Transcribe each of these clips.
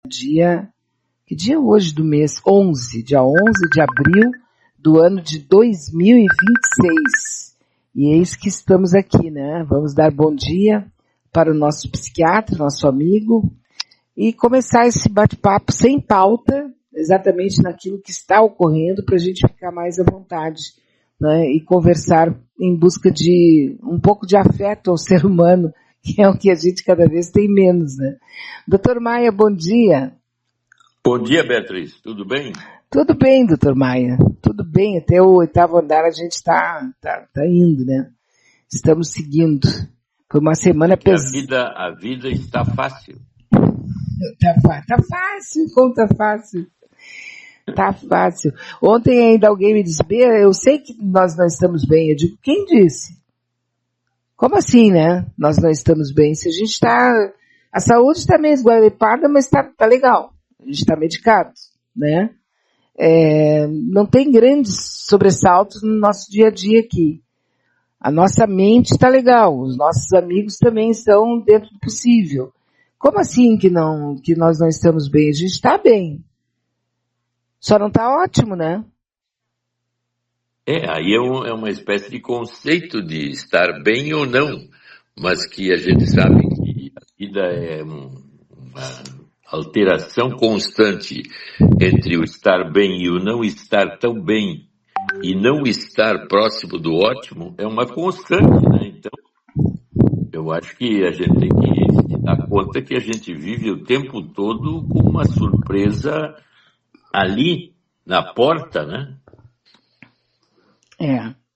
Que dia é hoje do mês? Dia 11 de abril do ano de 2026. E eis que estamos aqui, né? Vamos dar bom dia para o nosso psiquiatra, nosso amigo, e começar esse bate-papo sem pauta, exatamente naquilo que está ocorrendo, para a gente ficar mais à vontade, né? E conversar em busca de um pouco de afeto ao ser humano, que é o que a gente cada vez tem menos, né? Doutor Maia, bom dia. Bom dia, Beatriz. Tudo bem? Tudo bem, doutor Maia. Tudo bem. Até o 8º andar a gente tá indo, né? Estamos seguindo. Foi uma semana pesada. A vida está fácil. Tá fácil, como tá fácil. Tá fácil. Ontem ainda alguém me disse, eu sei que nós não estamos bem. Eu digo, quem disse? Como assim, né? Nós não estamos bem. Se a gente tá... A saúde está meio esguarrepada, mas tá legal. A gente está medicado, né? Não tem grandes sobressaltos no nosso dia a dia aqui. A nossa mente está legal, os nossos amigos também estão dentro do possível. Como assim que nós não estamos bem? A gente está bem. Só não está ótimo, né? Aí é uma espécie de conceito de estar bem ou não, mas que a gente sabe que a vida é uma alteração constante entre o estar bem e o não estar tão bem e não estar próximo do ótimo é uma constante, né? Então, eu acho que a gente tem que se dar conta que a gente vive o tempo todo com uma surpresa ali na porta, né?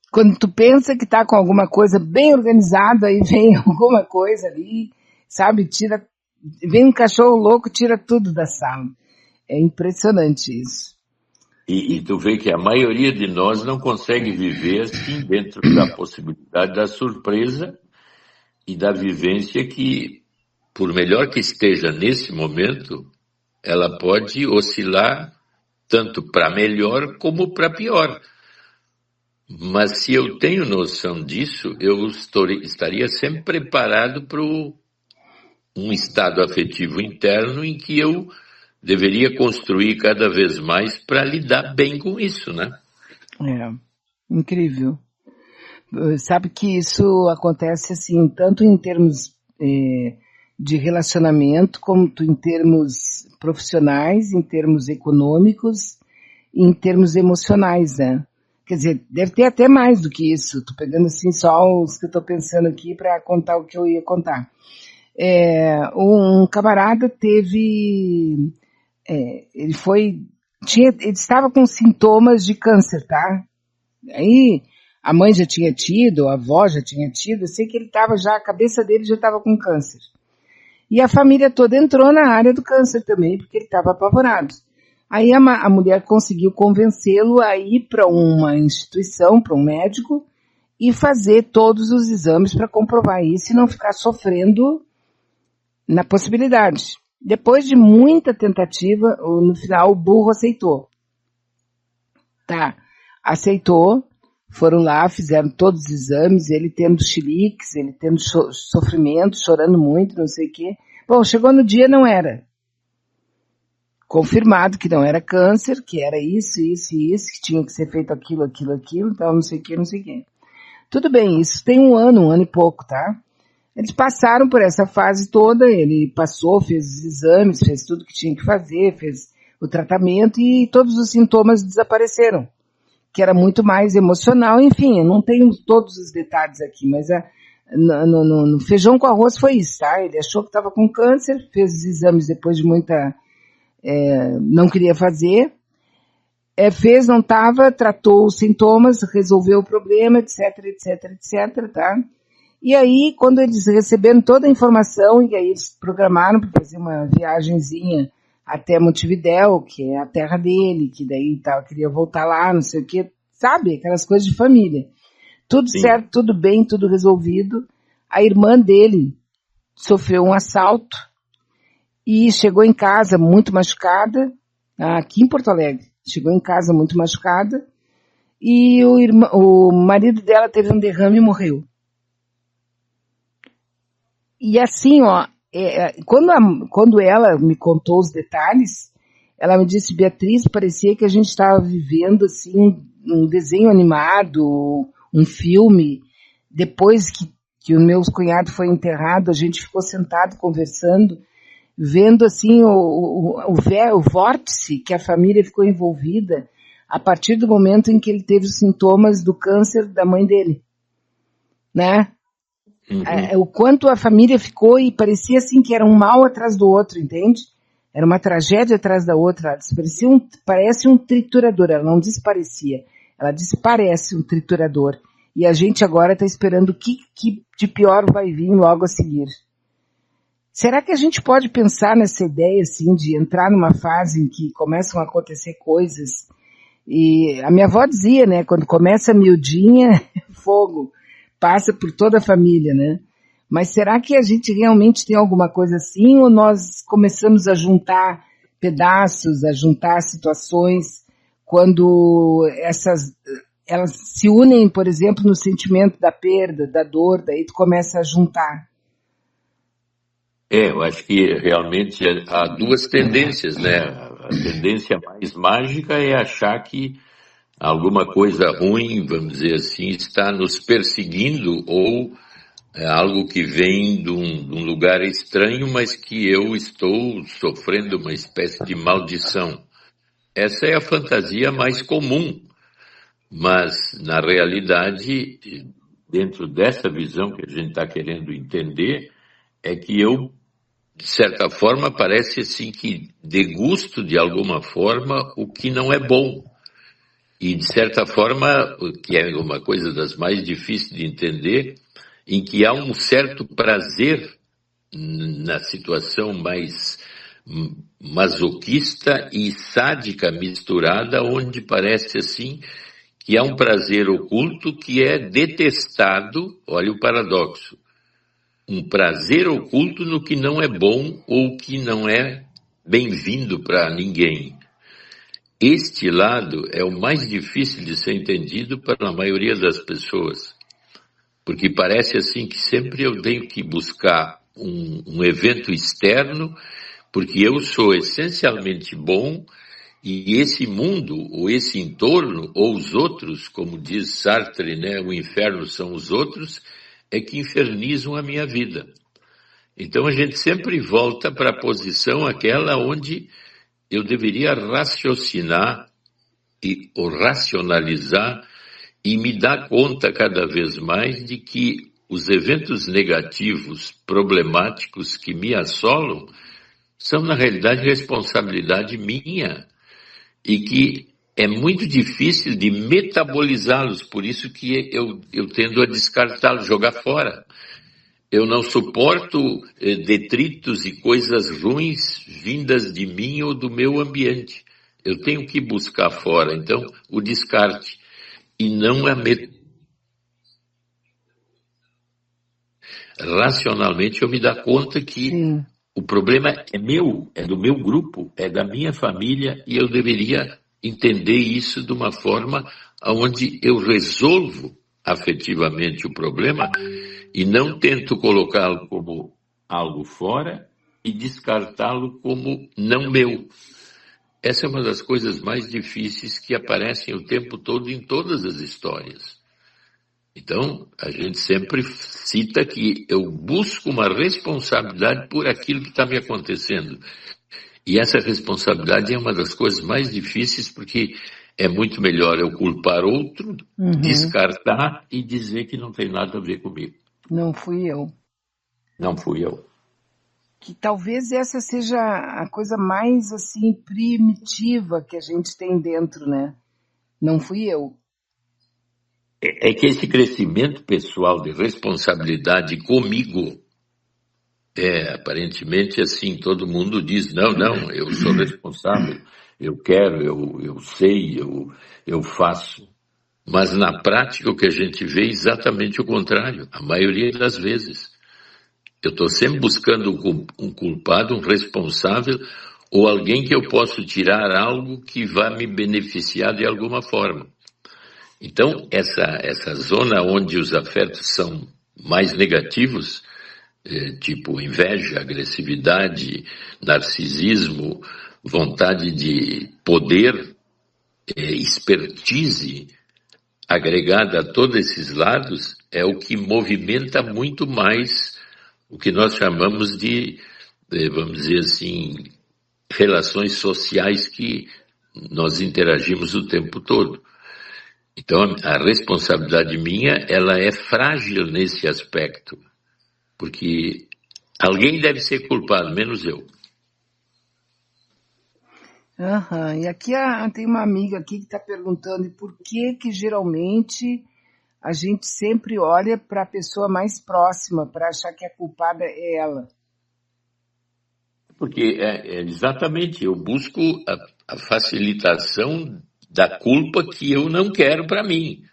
Quando tu pensa que tá com alguma coisa bem organizada, aí vem alguma coisa ali, sabe, vem um cachorro louco, tira tudo da sala. É impressionante isso. E tu vê que a maioria de nós não consegue viver assim dentro da possibilidade da surpresa e da vivência que, por melhor que esteja nesse momento, ela pode oscilar tanto para melhor como para pior. Mas se eu tenho noção disso, eu estaria sempre preparado para um estado afetivo interno em que eu deveria construir cada vez mais para lidar bem com isso, né? Incrível. Sabe que isso acontece assim, tanto em termos de relacionamento, como em termos profissionais, em termos econômicos, e em termos emocionais, né? Quer dizer, deve ter até mais do que isso. Tô pegando assim só os que eu tô pensando aqui para contar o que eu ia contar. Um camarada teve... ele estava com sintomas de câncer, tá? Aí a mãe já tinha tido, a avó já tinha tido, eu sei que ele estava já, a cabeça dele já estava com câncer. E a família toda entrou na área do câncer também, porque ele estava apavorado. Aí a mulher conseguiu convencê-lo a ir para uma instituição, para um médico, e fazer todos os exames para comprovar isso e não ficar sofrendo na possibilidade. Depois de muita tentativa, no final o burro aceitou. Aceitou, foram lá, fizeram todos os exames, ele tendo chiliques, ele tendo sofrimento, chorando muito, não sei o quê. Bom, chegou no dia, não era. Confirmado que não era câncer, que era isso, que tinha que ser feito aquilo, então não sei o quê. Tudo bem, isso tem um ano e pouco, tá? Eles passaram por essa fase toda, ele passou, fez os exames, fez tudo que tinha que fazer, fez o tratamento e todos os sintomas desapareceram, que era muito mais emocional, enfim, eu não tenho todos os detalhes aqui, mas no feijão com arroz foi isso, tá? Ele achou que estava com câncer, fez os exames depois de muita... não queria fazer, fez, não estava, tratou os sintomas, resolveu o problema, etc, tá? E aí, quando eles receberam toda a informação, e aí eles programaram para fazer uma viagenzinha até Montevidéu, que é a terra dele, que daí queria voltar lá, não sei o quê, sabe? Aquelas coisas de família. Tudo Sim. Certo, tudo bem, tudo resolvido. A irmã dele sofreu um assalto e chegou em casa muito machucada, aqui em Porto Alegre. Chegou em casa muito machucada e o marido dela teve um derrame e morreu. E assim, Quando ela me contou os detalhes, ela me disse, Beatriz, parecia que a gente estava vivendo assim um desenho animado, um filme. Depois que o meu cunhado foi enterrado, a gente ficou sentado conversando, vendo assim o vórtice que a família ficou envolvida a partir do momento em que ele teve os sintomas do câncer da mãe dele, né? O quanto a família ficou e parecia assim que era um mal atrás do outro, entende? Era uma tragédia atrás da outra. Parece um triturador. Ela não diz parecia. Ela diz parece um triturador. E a gente agora está esperando o que de pior vai vir logo a seguir. Será que a gente pode pensar nessa ideia assim de entrar numa fase em que começam a acontecer coisas? E a minha avó dizia, né? Quando começa a miudinha, fogo. Passa por toda a família, né? Mas será que a gente realmente tem alguma coisa assim ou nós começamos a juntar pedaços, a juntar situações quando elas se unem, por exemplo, no sentimento da perda, da dor, daí tu começa a juntar? Eu acho que realmente há duas tendências, né? A tendência mais mágica é achar que alguma coisa ruim, vamos dizer assim, está nos perseguindo ou é algo que vem de um lugar estranho, mas que eu estou sofrendo uma espécie de maldição. Essa é a fantasia mais comum, mas na realidade, dentro dessa visão que a gente está querendo entender, é que eu, de certa forma, parece assim que degusto de alguma forma o que não é bom. E, de certa forma, que é uma coisa das mais difíceis de entender, em que há um certo prazer na situação mais masoquista e sádica misturada, onde parece assim que há um prazer oculto que é detestado, olha o paradoxo, um prazer oculto no que não é bom ou que não é bem-vindo para ninguém. Este lado é o mais difícil de ser entendido pela maioria das pessoas, porque parece assim que sempre eu tenho que buscar um evento externo, porque eu sou essencialmente bom e esse mundo, ou esse entorno, ou os outros, como diz Sartre, né, o inferno são os outros, é que infernizam a minha vida. Então a gente sempre volta para a posição aquela onde eu deveria raciocinar ou racionalizar e me dar conta cada vez mais de que os eventos negativos, problemáticos que me assolam são, na realidade, responsabilidade minha e que é muito difícil de metabolizá-los, por isso que eu tendo a descartá-los, jogar fora. Eu não suporto detritos e coisas ruins vindas de mim ou do meu ambiente. Eu tenho que buscar fora, então, o descarte. E não racionalmente eu me dar conta que Sim. o problema é meu, é do meu grupo, é da minha família e eu deveria entender isso de uma forma onde eu resolvo afetivamente o problema e não tento colocá-lo como algo fora e descartá-lo como não meu. Essa é uma das coisas mais difíceis que aparecem o tempo todo em todas as histórias. Então, a gente sempre cita que eu busco uma responsabilidade por aquilo que está me acontecendo. E essa responsabilidade é uma das coisas mais difíceis porque é muito melhor eu culpar outro, descartar e dizer que não tem nada a ver comigo. Não fui eu. Não fui eu. Que talvez essa seja a coisa mais assim primitiva que a gente tem dentro, né? Não fui eu. É que esse crescimento pessoal de responsabilidade comigo, aparentemente assim, todo mundo diz, não, eu sou responsável, eu quero, eu sei, eu faço. Mas na prática o que a gente vê é exatamente o contrário, a maioria das vezes. Eu estou sempre buscando um culpado, um responsável, ou alguém que eu posso tirar algo que vá me beneficiar de alguma forma. Então, essa zona onde os afetos são mais negativos, tipo inveja, agressividade, narcisismo, vontade de poder, expertise agregada a todos esses lados, é o que movimenta muito mais o que nós chamamos de, vamos dizer assim, relações sociais que nós interagimos o tempo todo. Então, a responsabilidade minha, ela é frágil nesse aspecto, porque alguém deve ser culpado, menos eu. Aham. E aqui tem uma amiga aqui que está perguntando por que geralmente a gente sempre olha para a pessoa mais próxima para achar que a culpada é ela. Porque exatamente, eu busco a facilitação da culpa que eu não quero para mim.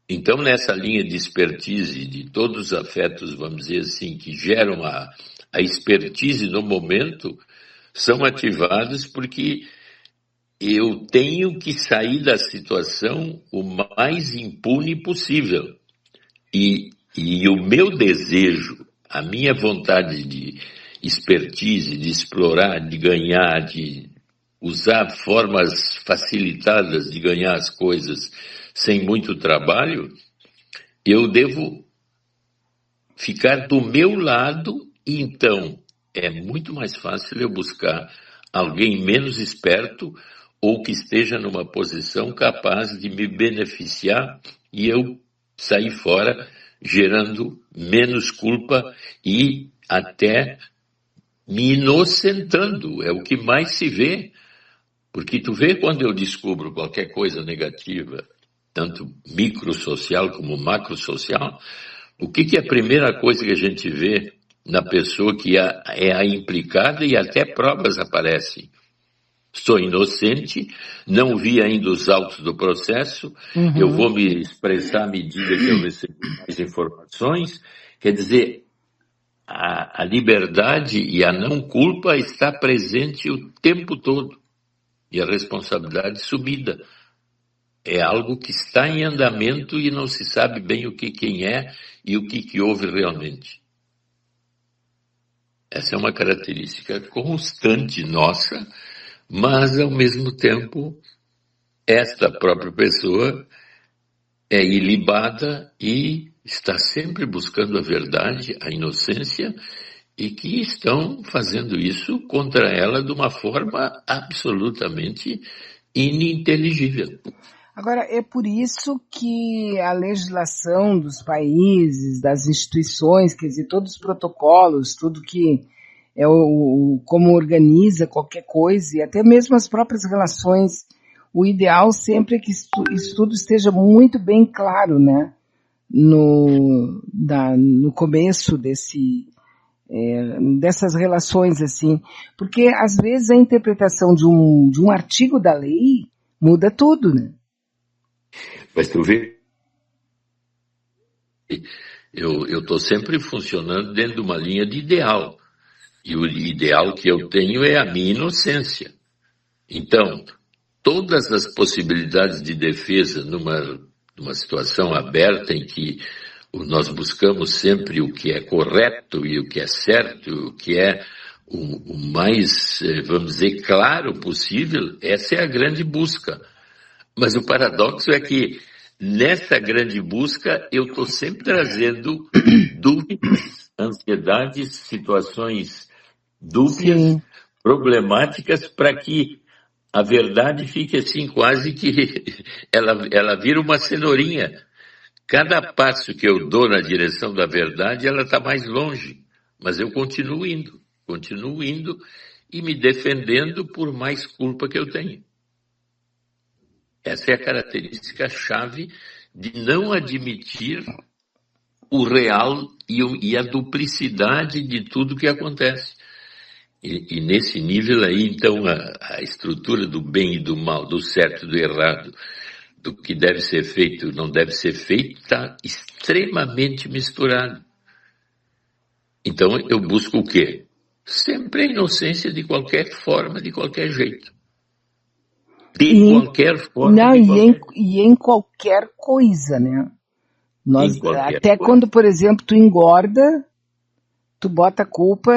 Então, nessa linha de expertise, de todos os afetos, vamos dizer assim, que geram a expertise no momento, são ativados porque eu tenho que sair da situação o mais impune possível. E o meu desejo, a minha vontade de expertise, de explorar, de ganhar, de usar formas facilitadas de ganhar as coisas sem muito trabalho, eu devo ficar do meu lado e então é muito mais fácil eu buscar alguém menos esperto ou que esteja numa posição capaz de me beneficiar e eu sair fora gerando menos culpa e até me inocentando, é o que mais se vê. Porque tu vê quando eu descubro qualquer coisa negativa, tanto microsocial como macrosocial, o que é a primeira coisa que a gente vê na pessoa que é a implicada e até provas aparecem? Sou inocente, não vi ainda os autos do processo, eu vou me expressar à medida que eu recebo mais informações. Quer dizer, a liberdade e a não culpa está presente o tempo todo. E a responsabilidade subida. É algo que está em andamento e não se sabe bem quem é e o que houve realmente. Essa é uma característica constante nossa, mas, ao mesmo tempo, esta própria pessoa é ilibada e está sempre buscando a verdade, a inocência, e que estão fazendo isso contra ela de uma forma absolutamente ininteligível. Agora, é por isso que a legislação dos países, das instituições, quer dizer, todos os protocolos, tudo que é como organiza qualquer coisa, e até mesmo as próprias relações, o ideal sempre é que isso tudo esteja muito bem claro, né? No começo dessas relações, assim. Porque, às vezes, a interpretação de um artigo da lei muda tudo, né? Mas tu vê, eu estou sempre funcionando dentro de uma linha de ideal. E o ideal que eu tenho é a minha inocência. Então, todas as possibilidades de defesa numa situação aberta em que nós buscamos sempre o que é correto e o que é certo, o que é o mais, vamos dizer, claro possível, essa é a grande busca. Mas o paradoxo é que nessa grande busca eu estou sempre trazendo dúvidas, ansiedades, situações dúbias, Sim. problemáticas, para que a verdade fique assim, quase que ela vira uma cenourinha. Cada passo que eu dou na direção da verdade, ela está mais longe, mas eu continuo indo e me defendendo por mais culpa que eu tenho. Essa é a característica-chave de não admitir o real e a duplicidade de tudo que acontece. E nesse nível aí, então, a estrutura do bem e do mal, do certo e do errado, do que deve ser feito e não deve ser feito, está extremamente misturado. Então, eu busco o quê? Sempre a inocência de qualquer forma, de qualquer jeito. Qualquer forma. Não, e em qualquer coisa, né? Até coisa. Quando, por exemplo, tu engorda, Tu bota a culpa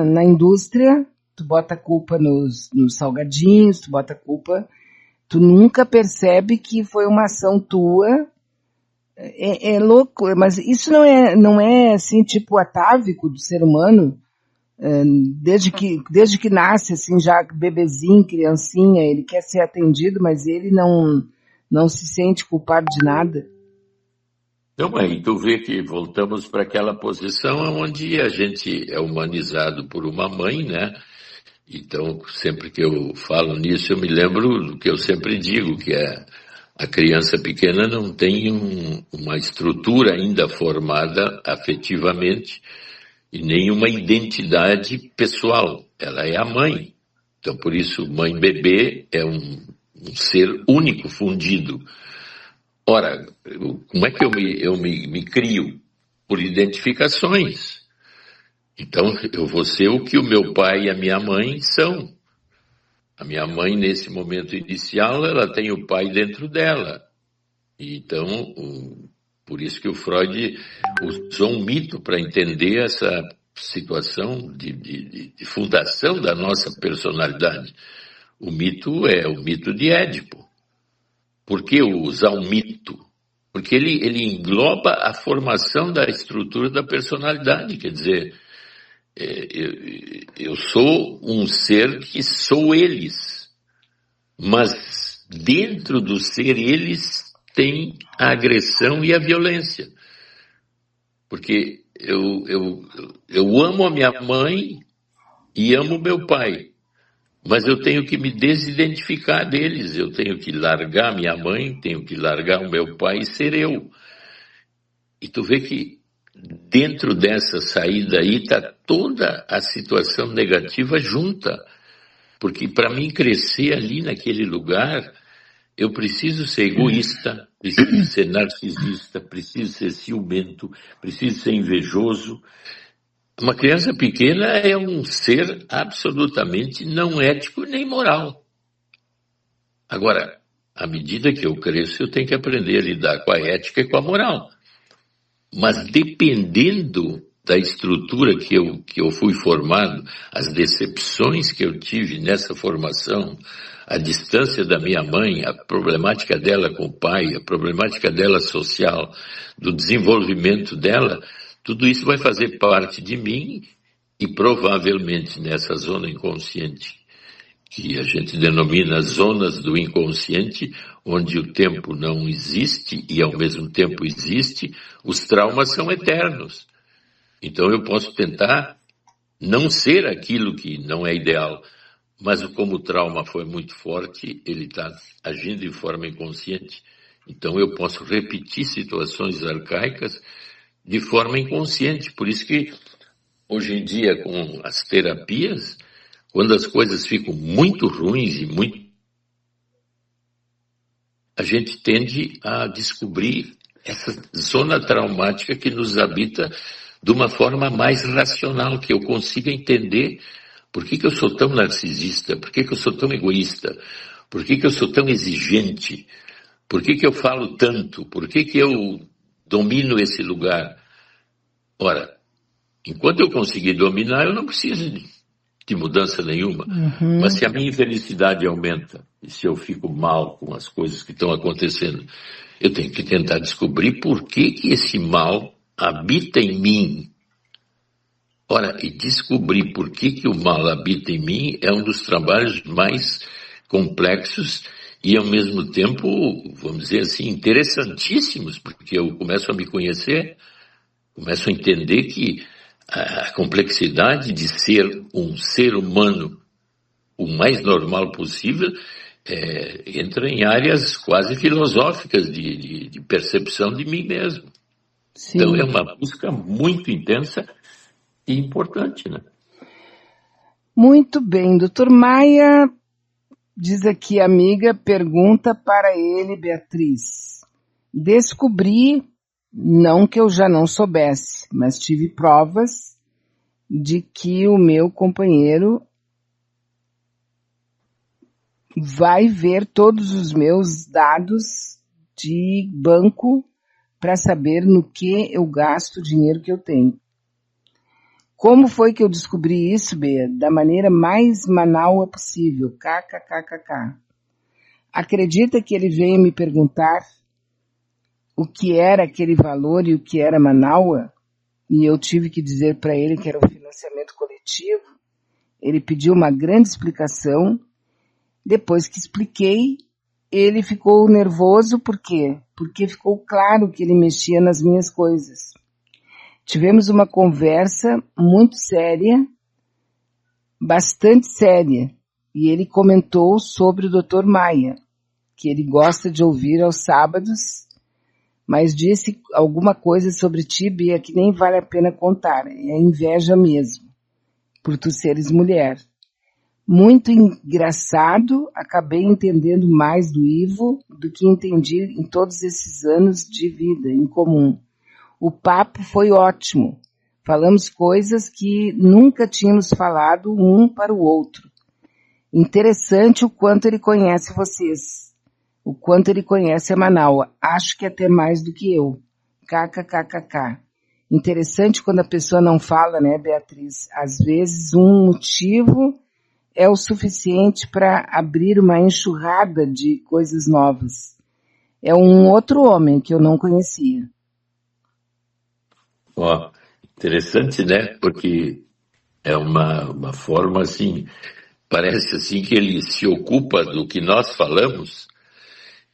na indústria, tu bota a culpa nos salgadinhos, tu bota a culpa... Tu nunca percebe que foi uma ação tua. É louco, mas isso não é assim, tipo, atávico do ser humano. Desde que nasce, assim, já bebezinho, criancinha, ele quer ser atendido, mas ele não se sente culpado de nada. Então, aí tu vê que voltamos para aquela posição onde a gente é humanizado por uma mãe, né? Então, sempre que eu falo nisso, eu me lembro do que eu sempre digo, que é a criança pequena não tem uma estrutura ainda formada afetivamente e nem uma identidade pessoal. Ela é a mãe. Então, por isso, mãe-bebê é um ser único, fundido. Ora, como é que eu me crio? Por identificações. Então, eu vou ser o que o meu pai e a minha mãe são. A minha mãe, nesse momento inicial, ela tem o pai dentro dela. Então, por isso que o Freud usou um mito para entender essa situação de fundação da nossa personalidade. O mito é o mito de Édipo. Por que usar um mito? Porque ele engloba a formação da estrutura da personalidade, quer dizer... Eu sou um ser que sou eles, mas dentro do ser eles tem a agressão e a violência. Porque eu amo a minha mãe e amo meu pai, mas eu tenho que me desidentificar deles, eu tenho que largar minha mãe, tenho que largar o meu pai e ser eu. E tu vê que dentro dessa saída aí está toda a situação negativa junta. Porque para mim crescer ali naquele lugar, eu preciso ser egoísta, preciso ser narcisista, preciso ser ciumento, preciso ser invejoso. Uma criança pequena é um ser absolutamente não ético nem moral. Agora, à medida que eu cresço, eu tenho que aprender a lidar com a ética e com a moral. Mas dependendo da estrutura que eu fui formado, as decepções que eu tive nessa formação, a distância da minha mãe, a problemática dela com o pai, a problemática dela social, do desenvolvimento dela, tudo isso vai fazer parte de mim e provavelmente nessa zona inconsciente, que a gente denomina zonas do inconsciente, onde o tempo não existe e ao mesmo tempo existe, os traumas são eternos. Então eu posso tentar não ser aquilo que não é ideal, mas como o trauma foi muito forte, ele está agindo de forma inconsciente. Então eu posso repetir situações arcaicas de forma inconsciente. Por isso que hoje em dia com as terapias, quando as coisas ficam muito ruins e a gente tende a descobrir essa zona traumática que nos habita de uma forma mais racional, que eu consiga entender por que eu sou tão narcisista, por que eu sou tão egoísta, por que eu sou tão exigente, por que eu falo tanto, por que eu domino esse lugar. Ora, enquanto eu conseguir dominar, eu não preciso de mudança nenhuma. Uhum. Mas se a minha infelicidade aumenta, e se eu fico mal com as coisas que estão acontecendo, eu tenho que tentar descobrir por que esse mal habita em mim. Ora, e descobrir por que o mal habita em mim é um dos trabalhos mais complexos e, ao mesmo tempo, vamos dizer assim, interessantíssimos, porque eu começo a me conhecer, começo a entender que a complexidade de ser um ser humano o mais normal possível entra em áreas quase filosóficas de percepção de mim mesmo. Sim. Então é uma busca muito intensa e importante, né? Muito bem, doutor Maia, diz aqui a amiga, pergunta para ele, Beatriz. Descobri, não que eu já não soubesse, mas tive provas de que o meu companheiro vai ver todos os meus dados de banco para saber no que eu gasto o dinheiro que eu tenho. Como foi que eu descobri isso, Bea? Da maneira mais manaua possível. KKKKK. Acredita que ele veio me perguntar o que era aquele valor e o que era Manaua? E eu tive que dizer para ele que era o financiamento coletivo. Ele pediu uma grande explicação. Depois que expliquei, ele ficou nervoso. Por quê? Porque ficou claro que ele mexia nas minhas coisas. Tivemos uma conversa muito séria, bastante séria, e ele comentou sobre o Dr. Maia, que ele gosta de ouvir aos sábados, mas disse alguma coisa sobre ti, Bia, que nem vale a pena contar. É inveja mesmo, por tu seres mulher. Muito engraçado, acabei entendendo mais do Ivo do que entendi em todos esses anos de vida em comum. O papo foi ótimo. Falamos coisas que nunca tínhamos falado um para o outro. Interessante o quanto ele conhece vocês. O quanto ele conhece a Manaua. Acho que até mais do que eu. KKKKK. Interessante quando a pessoa não fala, né, Beatriz? Às vezes um motivo é o suficiente para abrir uma enxurrada de coisas novas. É um outro homem que eu não conhecia. Ó, interessante, né? Porque é uma forma assim, parece assim que ele se ocupa do que nós falamos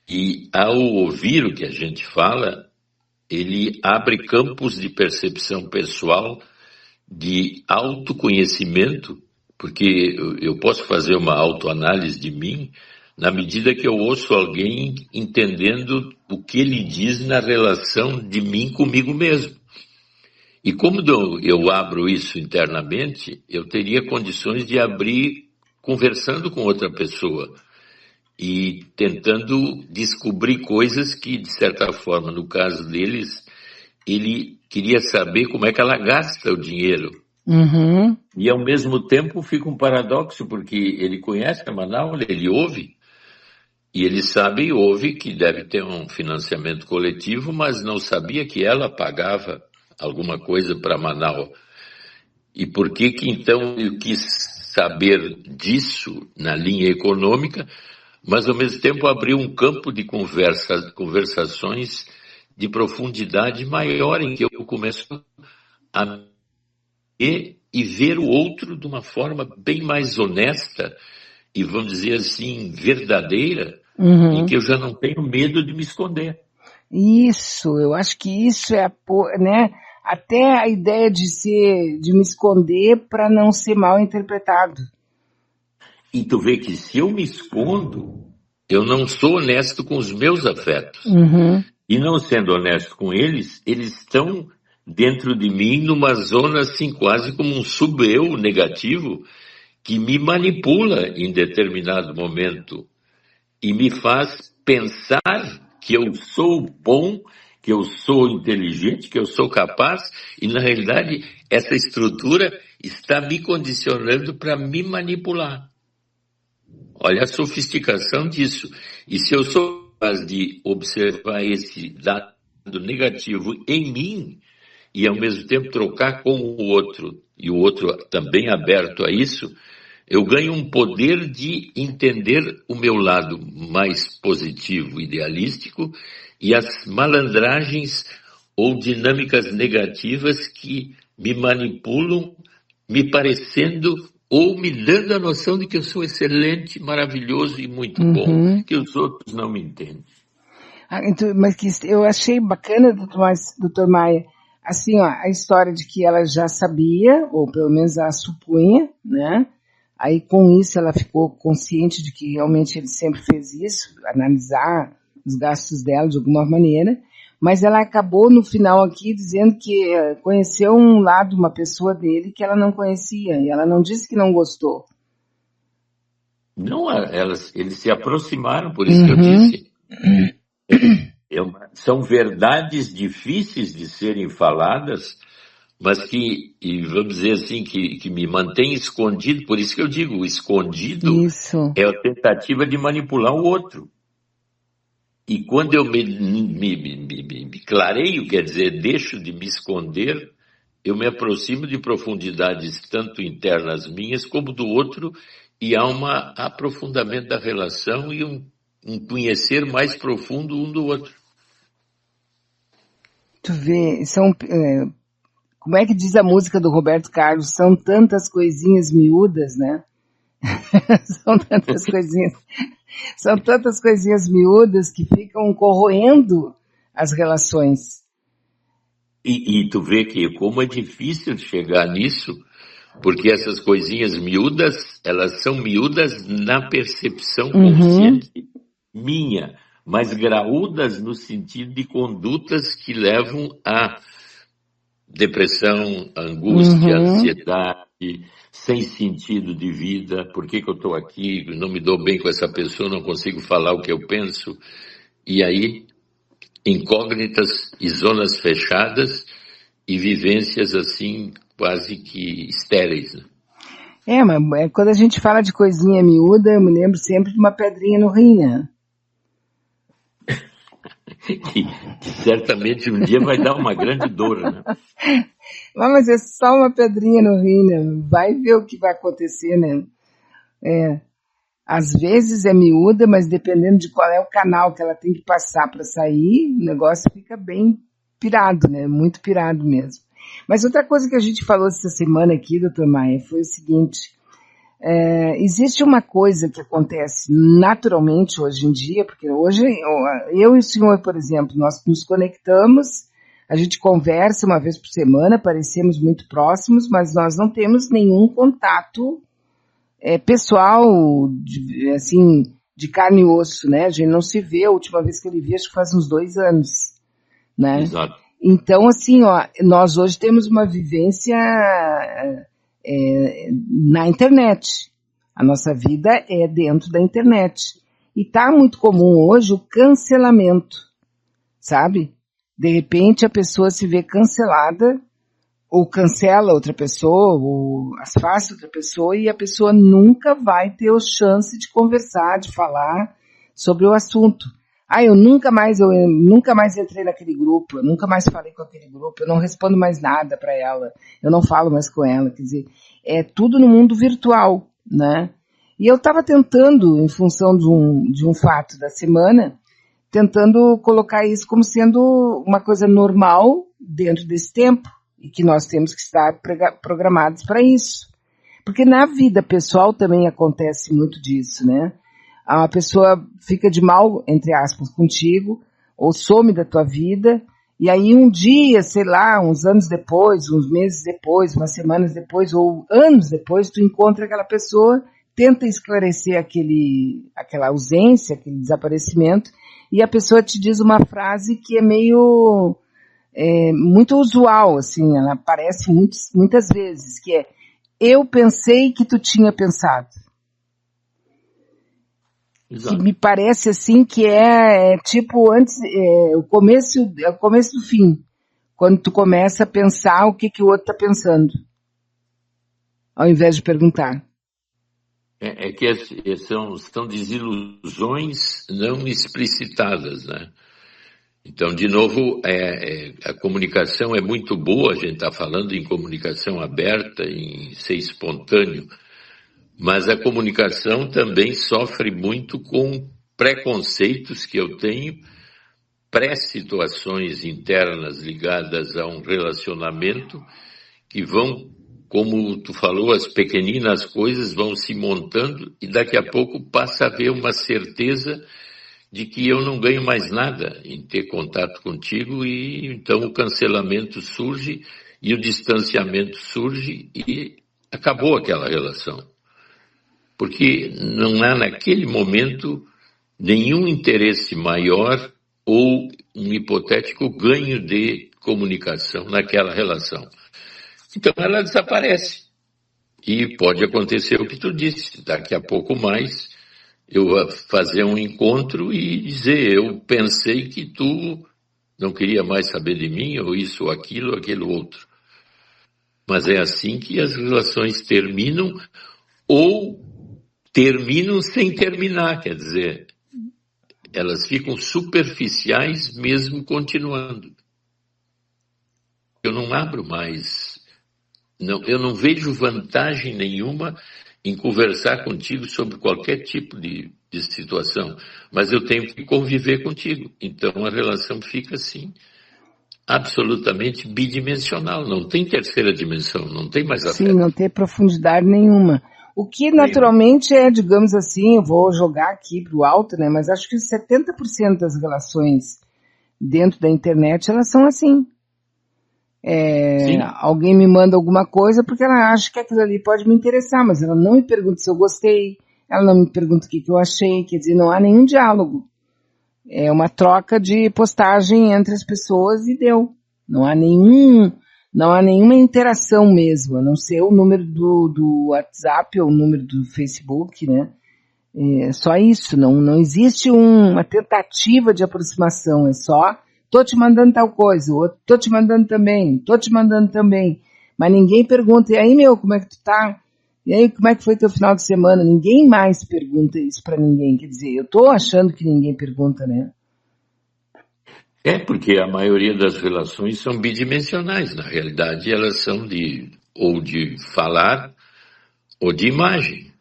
e ao ouvir o que a gente fala, ele abre campos de percepção pessoal, de autoconhecimento, porque eu posso fazer uma autoanálise de mim na medida que eu ouço alguém entendendo o que ele diz na relação de mim comigo mesmo. E como eu abro isso internamente, eu teria condições de abrir conversando com outra pessoa e tentando descobrir coisas que, de certa forma, no caso deles, ele queria saber como é que ela gasta o dinheiro. Uhum. E, ao mesmo tempo, fica um paradoxo, porque ele conhece a Manaus, ele ouve, e ele sabe e ouve que deve ter um financiamento coletivo, mas não sabia que ela pagava alguma coisa para Manaus. E por que então eu quis saber disso na linha econômica, mas ao mesmo tempo abriu um campo de conversações de profundidade maior, em que eu começo a ver e ver o outro de uma forma bem mais honesta e, vamos dizer assim, verdadeira, em que eu já não tenho medo de me esconder. Isso, eu acho que isso é né? Até a ideia de me esconder para não ser mal interpretado. E tu vê que se eu me escondo, eu não sou honesto com os meus afetos. E não sendo honesto com eles, eles estão dentro de mim numa zona assim quase como um sub-eu negativo que me manipula em determinado momento e me faz pensar que eu sou bom, que eu sou inteligente, que eu sou capaz, e na realidade essa estrutura está me condicionando para me manipular. Olha a sofisticação disso. E se eu sou capaz de observar esse dado negativo em mim e ao mesmo tempo trocar com o outro, e o outro também aberto a isso, eu ganho um poder de entender o meu lado mais positivo, idealístico, e as malandragens ou dinâmicas negativas que me manipulam, me parecendo ou me dando a noção de que eu sou excelente, maravilhoso e muito bom, que os outros não me entendem. Então, mas que eu achei bacana, doutor Maia, assim, ó, a história de que ela já sabia, ou pelo menos ela supunha, né? Aí com isso ela ficou consciente de que realmente ele sempre fez isso, analisar os gastos dela de alguma maneira, mas ela acabou no final aqui dizendo que conheceu um lado, uma pessoa dele que ela não conhecia, e ela não disse que não gostou. Não, eles se aproximaram, por isso que eu disse. São verdades difíceis de serem faladas, mas que, e vamos dizer assim, que me mantém escondido. Por isso que eu digo, o escondido é a tentativa de manipular o outro. E quando eu me clareio, quer dizer, deixo de me esconder, eu me aproximo de profundidades tanto internas minhas como do outro, e há um aprofundamento da relação e um conhecer mais profundo um do outro. Tu vê, como é que diz a música do Roberto Carlos? São tantas coisinhas miúdas, né? São tantas coisinhas miúdas que ficam corroendo as relações. E tu vê que como é difícil chegar nisso, porque essas coisinhas miúdas, elas são miúdas na percepção consciente minha, mas graúdas no sentido de condutas que levam a depressão, angústia, ansiedade, sem sentido de vida. Por que eu estou aqui? Não me dou bem com essa pessoa, não consigo falar o que eu penso. E aí, incógnitas e zonas fechadas e vivências assim quase que estéreis. Mas quando a gente fala de coisinha miúda, eu me lembro sempre de uma pedrinha no rim, né? que certamente um dia vai dar uma grande dor, né? Mas é só uma pedrinha no rim, né? Vai ver o que vai acontecer, né? Às vezes é miúda, mas dependendo de qual é o canal que ela tem que passar para sair, o negócio fica bem pirado, né? Muito pirado mesmo. Mas outra coisa que a gente falou essa semana aqui, doutor Maia, foi o seguinte: existe uma coisa que acontece naturalmente hoje em dia, porque hoje eu e o senhor, por exemplo, nós nos conectamos, a gente conversa uma vez por semana, parecemos muito próximos, mas nós não temos nenhum contato pessoal, de carne e osso, né? A gente não se vê, a última vez que eu lhe vi, acho que faz uns 2 anos, né? Exato. Então, assim, nós hoje temos uma vivência na internet. A nossa vida é dentro da internet. E tá muito comum hoje o cancelamento, sabe? De repente a pessoa se vê cancelada, ou cancela outra pessoa, ou afasta outra pessoa, e a pessoa nunca vai ter a chance de conversar, de falar sobre o assunto. Eu nunca mais entrei naquele grupo, eu nunca mais falei com aquele grupo, eu não respondo mais nada para ela, eu não falo mais com ela, quer dizer, é tudo no mundo virtual, né? E eu estava tentando, em função de um fato da semana, tentando colocar isso como sendo uma coisa normal dentro desse tempo, e que nós temos que estar programados para isso. Porque na vida pessoal também acontece muito disso, né? A pessoa fica de mal, entre aspas, contigo, ou some da tua vida, e aí um dia, sei lá, uns anos depois, uns meses depois, umas semanas depois, ou anos depois, tu encontra aquela pessoa, tenta esclarecer aquela ausência, aquele desaparecimento, e a pessoa te diz uma frase que é meio... muito usual, assim, ela aparece muitas vezes, que é: eu pensei que tu tinha pensado. Exato. Que me parece assim que tipo antes, o começo do fim, quando tu começa a pensar o que o outro está pensando, ao invés de perguntar. É que são desilusões não explicitadas, né? Então, de novo, a comunicação é muito boa, a gente está falando em comunicação aberta, em ser espontâneo, mas a comunicação também sofre muito com preconceitos que eu tenho, pré-situações internas ligadas a um relacionamento que vão, como tu falou, as pequeninas coisas vão se montando e daqui a pouco passa a haver uma certeza de que eu não ganho mais nada em ter contato contigo, e então o cancelamento surge e o distanciamento surge e acabou aquela relação. Porque não há naquele momento nenhum interesse maior ou um hipotético ganho de comunicação naquela relação. Então ela desaparece. E pode acontecer o que tu disse, daqui a pouco mais eu vou fazer um encontro e dizer: eu pensei que tu não queria mais saber de mim, ou isso, ou aquilo outro. Mas é assim que as relações terminam, ou terminam sem terminar, quer dizer, elas ficam superficiais mesmo continuando. Eu não abro mais Não, eu não vejo vantagem nenhuma em conversar contigo sobre qualquer tipo de situação, mas eu tenho que conviver contigo. Então a relação fica assim, absolutamente bidimensional, não tem terceira dimensão, não tem mais Sim, afeto. não tem profundidade nenhuma. O que naturalmente é, digamos assim, eu vou jogar aqui pro alto, né? Mas acho que 70% das relações dentro da internet, elas são assim. Sim, Alguém me manda alguma coisa porque ela acha que aquilo ali pode me interessar, mas ela não me pergunta se eu gostei, ela não me pergunta o que eu achei, quer dizer, não há nenhum diálogo. É uma troca de postagem entre as pessoas e deu. Não há nenhuma interação mesmo, a não ser o número do WhatsApp ou o número do Facebook, né? É só isso, não existe uma tentativa de aproximação, é só tô te mandando tal coisa, ou tô te mandando também, mas ninguém pergunta, e aí meu, como é que tu tá? E aí, como é que foi teu final de semana? Ninguém mais pergunta isso pra ninguém, quer dizer, eu tô achando que ninguém pergunta, né? é porque a maioria das relações são bidimensionais, na realidade elas são ou de falar ou de imagem,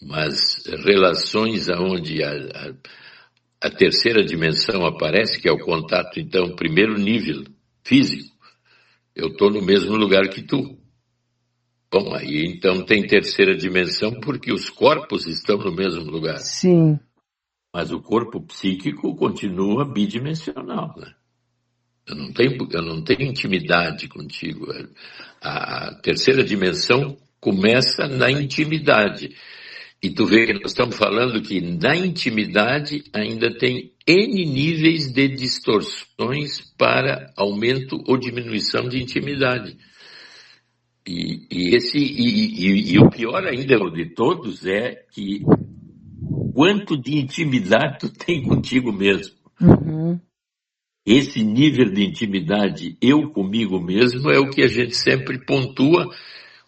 mas relações onde a terceira dimensão aparece, que é o contato, então, primeiro nível, físico. Eu estou no mesmo lugar que tu. Bom, aí então tem terceira dimensão porque os corpos estão no mesmo lugar. Sim. Mas o corpo psíquico continua bidimensional, né? Eu não tenho intimidade contigo. A terceira dimensão começa na intimidade. E tu vê que nós estamos falando que na intimidade ainda tem N níveis de distorções para aumento ou diminuição de intimidade. E o pior ainda de todos é que quanto de intimidade tu tem contigo mesmo. Uhum. Esse nível de intimidade, eu comigo mesmo, é o que a gente sempre pontua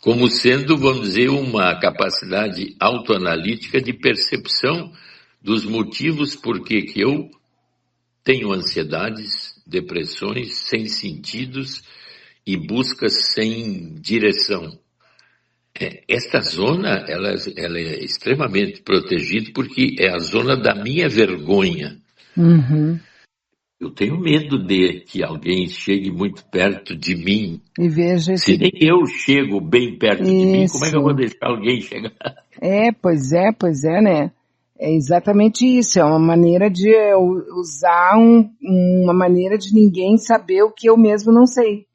como sendo, vamos dizer, uma capacidade autoanalítica de percepção dos motivos por que eu tenho ansiedades, depressões sem sentidos e buscas sem direção. Esta zona, ela é extremamente protegida porque é a zona da minha vergonha. Uhum. Eu tenho medo de que alguém chegue muito perto de mim. E veja Se esse... nem eu chego bem perto de mim, como é que eu vou Isso. deixar alguém chegar? Pois é, né? É exatamente isso, é uma maneira de usar uma maneira de ninguém saber o que eu mesmo não sei.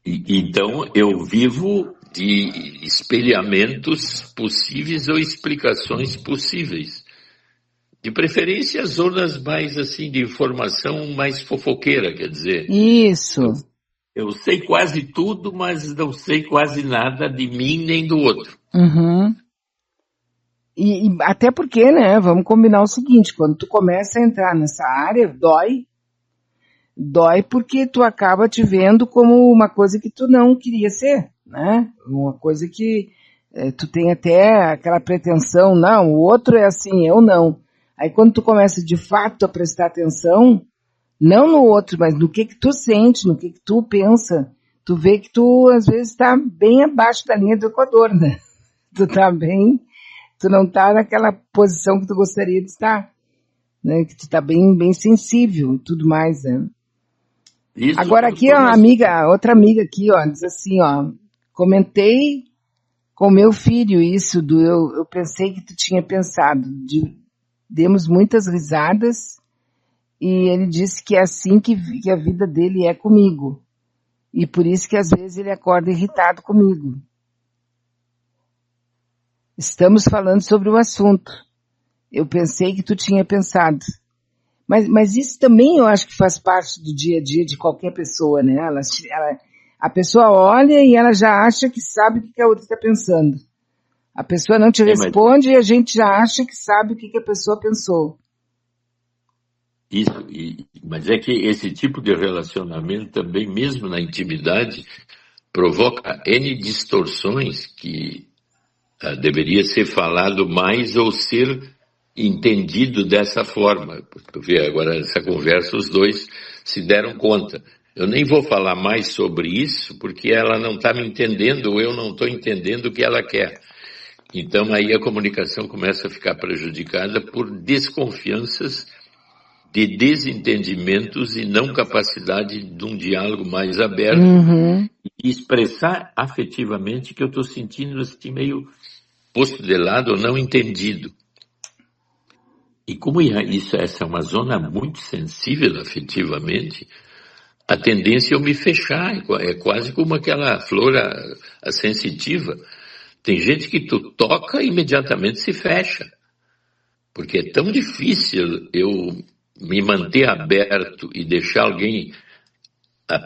Então eu vivo de espelhamentos possíveis ou explicações possíveis. De preferência, zonas mais assim de informação mais fofoqueira, quer dizer, Isso. eu sei quase tudo, mas não sei quase nada de mim nem do outro. Uhum. E até porque, né, vamos combinar o seguinte, quando tu começa a entrar nessa área, dói porque tu acaba te vendo como uma coisa que tu não queria ser, né? Uma coisa que tu tem até aquela pretensão, não, o outro é assim, eu não. Aí quando tu começa de fato a prestar atenção, não no outro, mas no que tu sente, no que tu pensa, tu vê que tu às vezes está bem abaixo da linha do Equador, né? Tu não tá naquela posição que tu gostaria de estar, né? Que tu tá bem sensível e tudo mais, né? Isso, Agora eu aqui, tô ó, nessa. outra amiga aqui, ó, diz assim, ó, comentei com meu filho isso eu pensei que tu tinha pensado, demos muitas risadas e ele disse que é assim que a vida dele é comigo e por isso que às vezes ele acorda irritado comigo. Estamos falando sobre o assunto. Eu pensei que tu tinha pensado. Mas isso também eu acho que faz parte do dia a dia de qualquer pessoa, né? A pessoa olha e ela já acha que sabe o que a outra está pensando. A pessoa não te Mas responde e a gente já acha que sabe o que a pessoa pensou. isso, mas é que esse tipo de relacionamento também, mesmo na intimidade, provoca N distorções que deveria ser falado mais ou ser entendido dessa forma. Tu vê agora essa conversa, os dois se deram conta. Eu nem vou falar mais sobre isso, porque ela não está me entendendo, ou eu não estou entendendo o que ela quer. Então aí a comunicação começa a ficar prejudicada por desconfianças, de desentendimentos e não capacidade de um diálogo mais aberto e expressar afetivamente que eu estou sentindo assim meio posto de lado ou não entendido. E como essa é uma zona muito sensível afetivamente, a tendência é eu me fechar, é quase como aquela flor a sensitiva. Tem gente que tu toca e imediatamente se fecha, porque é tão difícil eu me manter aberto e deixar alguém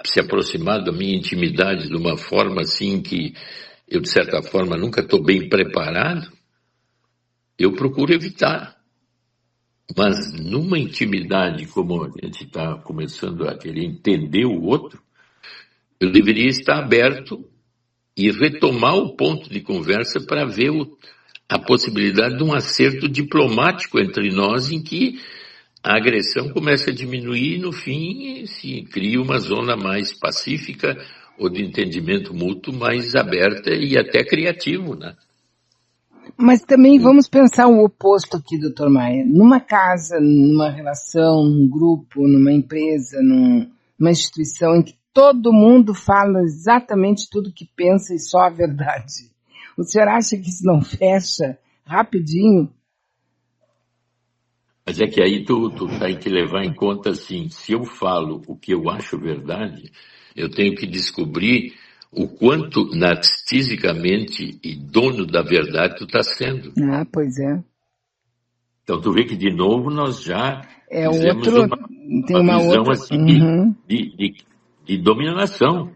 se aproximar da minha intimidade de uma forma assim que eu, de certa forma, nunca estou bem preparado, eu procuro evitar. Mas numa intimidade como a gente está começando a querer entender o outro, eu deveria estar aberto e retomar o ponto de conversa para ver a possibilidade de um acerto diplomático entre nós em que a agressão começa a diminuir e, no fim, se cria uma zona mais pacífica ou de entendimento mútuo mais aberta e até criativo, né? Mas também vamos pensar o oposto aqui, doutor Maia. Numa casa, numa relação, num grupo, numa empresa, numa instituição em que todo mundo fala exatamente tudo que pensa e só a verdade. O senhor acha que isso não fecha rapidinho? Mas é que aí tu tem que levar em conta assim, se eu falo o que eu acho verdade, eu tenho que descobrir o quanto narcisicamente e dono da verdade tu está sendo. Ah, pois é. Então tu vê que de novo nós já É fizemos outro, tem uma uma visão outra. assim de dominação.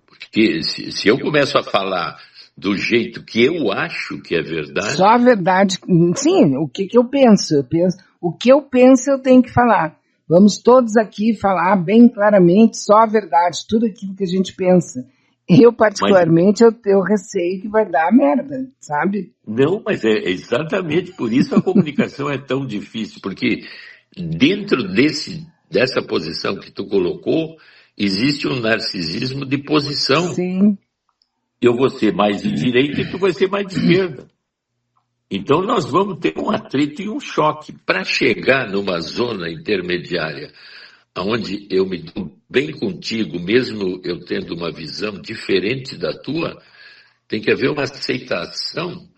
Porque se eu começo a falar do jeito que eu acho que é verdade, Só a verdade. Sim, o que eu penso? O que eu penso eu tenho que falar. Vamos todos aqui falar bem claramente só a verdade, tudo aquilo que a gente pensa. Eu, particularmente, eu receio que vai dar merda, sabe? não, mas é exatamente por isso a comunicação é tão difícil, porque dentro dessa posição que tu colocou, existe um narcisismo de posição. Sim. Eu vou ser mais de direita e tu vai ser mais de esquerda. Então nós vamos ter um atrito e um choque. Para chegar numa zona intermediária, onde eu me dou bem contigo, mesmo eu tendo uma visão diferente da tua, tem que haver uma aceitação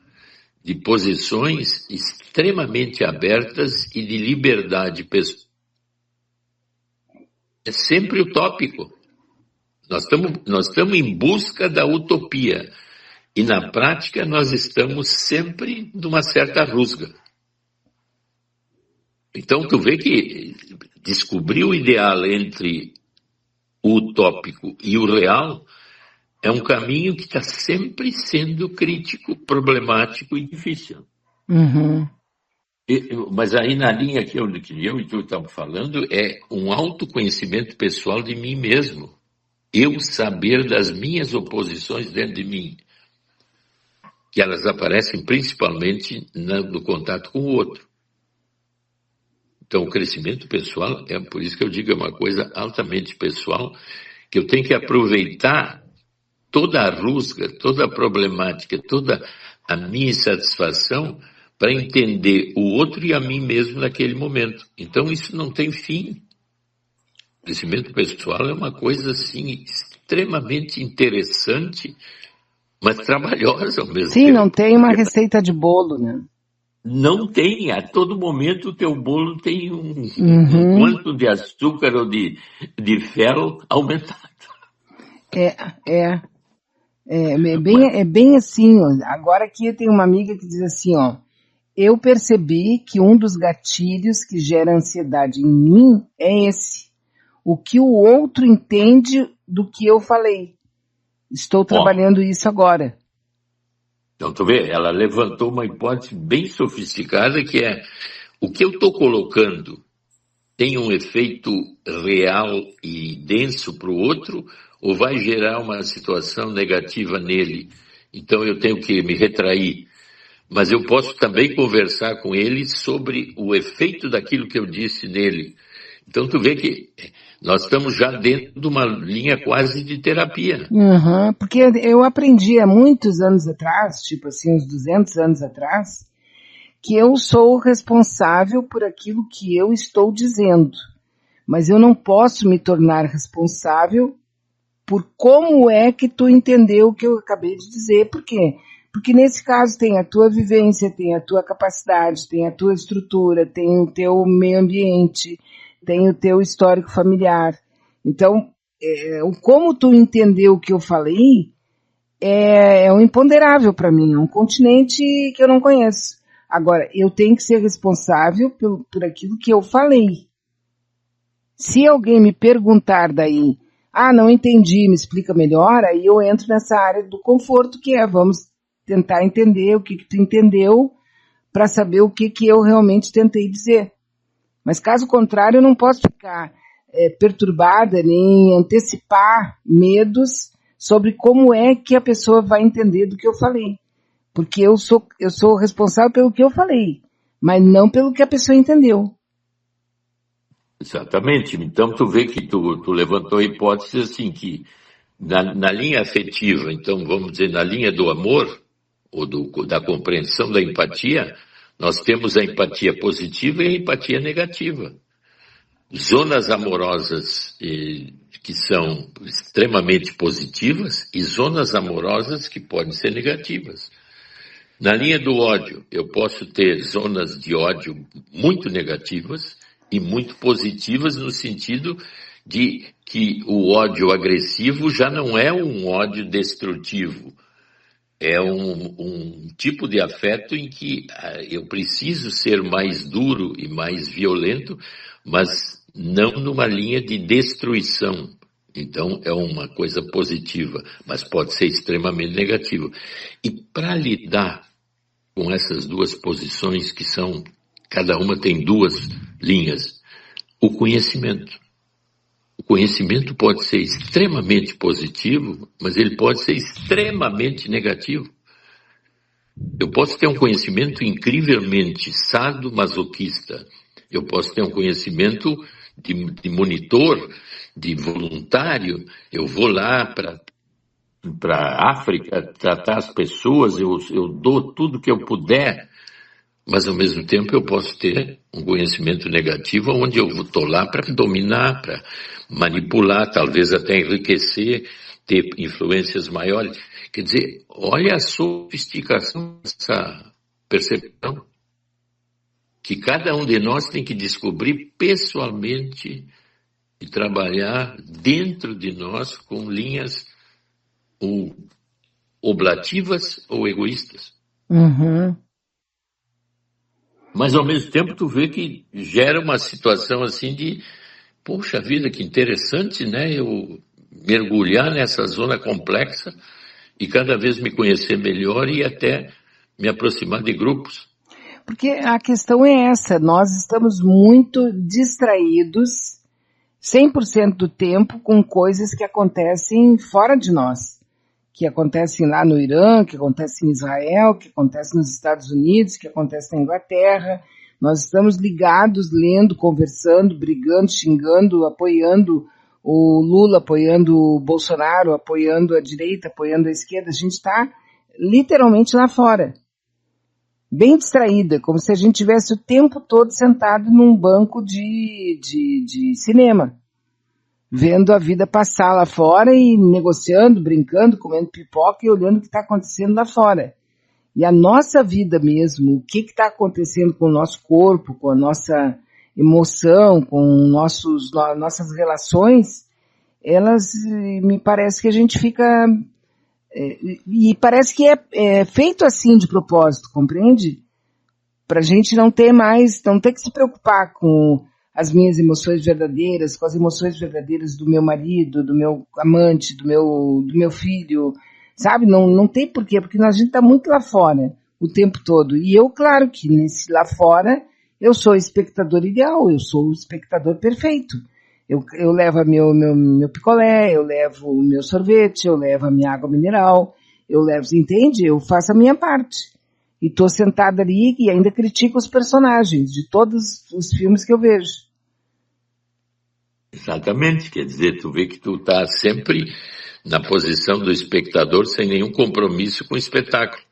de posições extremamente abertas e de liberdade pessoal. É sempre utópico. Nós estamos em busca da utopia. E na prática nós estamos sempre numa certa rusga. Então tu vê que descobrir o ideal entre o utópico e o real é um caminho que está sempre sendo crítico, problemático e difícil. Uhum. Mas aí na linha que eu e tu estamos falando é um autoconhecimento pessoal de mim mesmo. Eu saber das minhas oposições dentro de mim. Que elas aparecem principalmente no contato com o outro. Então, o crescimento pessoal, é por isso que eu digo, é uma coisa altamente pessoal, que eu tenho que aproveitar toda a rusga, toda a problemática, toda a minha insatisfação para entender o outro e a mim mesmo naquele momento. Então, isso não tem fim. O crescimento pessoal é uma coisa, assim, extremamente interessante, mas trabalhosa ao mesmo Sim, tempo. não tem uma receita de bolo, né? Não tem, a todo momento o teu bolo tem um quanto de açúcar ou de ferro aumentado. É bem assim, ó. Agora aqui eu tenho uma amiga que diz assim, ó, eu percebi que um dos gatilhos que gera ansiedade em mim é esse. O que o outro entende do que eu falei. Estou trabalhando isso agora. Então, tu vê, ela levantou uma hipótese bem sofisticada que é o que eu estou colocando tem um efeito real e denso para o outro ou vai gerar uma situação negativa nele? Então eu tenho que me retrair. Mas eu posso também conversar com ele sobre o efeito daquilo que eu disse nele. Então tu vê que nós estamos já dentro de uma linha quase de terapia. Uhum, porque eu aprendi há muitos anos atrás, tipo assim, uns 200 anos atrás, que eu sou responsável por aquilo que eu estou dizendo. Mas eu não posso me tornar responsável por como é que tu entendeu o que eu acabei de dizer. Por quê? Porque nesse caso tem a tua vivência, tem a tua capacidade, tem a tua estrutura, tem o teu meio ambiente, tem o teu histórico familiar. Então, como tu entendeu o que eu falei é um imponderável para mim, é um continente que eu não conheço. Agora, eu tenho que ser responsável por aquilo que eu falei. Se alguém me perguntar daí, não entendi, me explica melhor, aí eu entro nessa área do conforto, que é, vamos tentar entender o que tu entendeu para saber o que eu realmente tentei dizer. Mas caso contrário, eu não posso ficar perturbada nem antecipar medos sobre como é que a pessoa vai entender do que eu falei. Porque eu sou responsável pelo que eu falei, mas não pelo que a pessoa entendeu. Exatamente. Então tu vê que tu levantou a hipótese assim que na linha afetiva, então vamos dizer na linha do amor ou da compreensão da empatia, nós temos a empatia positiva e a empatia negativa. Zonas amorosas que são extremamente positivas e zonas amorosas que podem ser negativas. Na linha do ódio, eu posso ter zonas de ódio muito negativas e muito positivas no sentido de que o ódio agressivo já não é um ódio destrutivo. É um tipo de afeto em que eu preciso ser mais duro e mais violento, mas não numa linha de destruição. Então é uma coisa positiva, mas pode ser extremamente negativa. E para lidar com essas duas posições que são, cada uma tem duas linhas, o conhecimento. O conhecimento pode ser extremamente positivo, mas ele pode ser extremamente negativo. Eu posso ter um conhecimento incrivelmente sadomasoquista. Eu posso ter um conhecimento de monitor, de voluntário. Eu vou lá para a África tratar as pessoas, eu dou tudo que eu puder, mas ao mesmo tempo eu posso ter um conhecimento negativo onde eu estou lá para dominar, para manipular, talvez até enriquecer, ter influências maiores. Quer dizer, olha a sofisticação dessa percepção que cada um de nós tem que descobrir pessoalmente e trabalhar dentro de nós com linhas oblativas ou egoístas. Uhum. Mas ao mesmo tempo tu vê que gera uma situação assim de, poxa vida, que interessante, né? Eu mergulhar nessa zona complexa e cada vez me conhecer melhor e até me aproximar de grupos. Porque a questão é essa, nós estamos muito distraídos 100% do tempo com coisas que acontecem fora de nós, que acontecem lá no Irã, que acontecem em Israel, que acontecem nos Estados Unidos, que acontecem na Inglaterra. Nós estamos ligados, lendo, conversando, brigando, xingando, apoiando o Lula, apoiando o Bolsonaro, apoiando a direita, apoiando a esquerda. A gente está literalmente lá fora, bem distraída, como se a gente tivesse o tempo todo sentado num banco de cinema, vendo a vida passar lá fora e negociando, brincando, comendo pipoca e olhando o que está acontecendo lá fora. E a nossa vida mesmo, o que está acontecendo com o nosso corpo, com a nossa emoção, com nossas relações, elas, me parece que a gente fica... E parece que é feito assim de propósito, compreende? Pra gente não ter que se preocupar com as minhas emoções verdadeiras, com as emoções verdadeiras do meu marido, do meu amante, do meu filho, sabe? Não tem porquê, porque a gente tá muito lá fora o tempo todo. E eu, claro que nesse lá fora, eu sou o espectador ideal, eu sou o espectador perfeito. Eu levo meu picolé, eu levo o meu sorvete, eu levo a minha água mineral, entende? Eu faço a minha parte. E tô sentada ali e ainda critico os personagens de todos os filmes que eu vejo. Exatamente, quer dizer, tu vê que tu está sempre na posição do espectador sem nenhum compromisso com o espetáculo.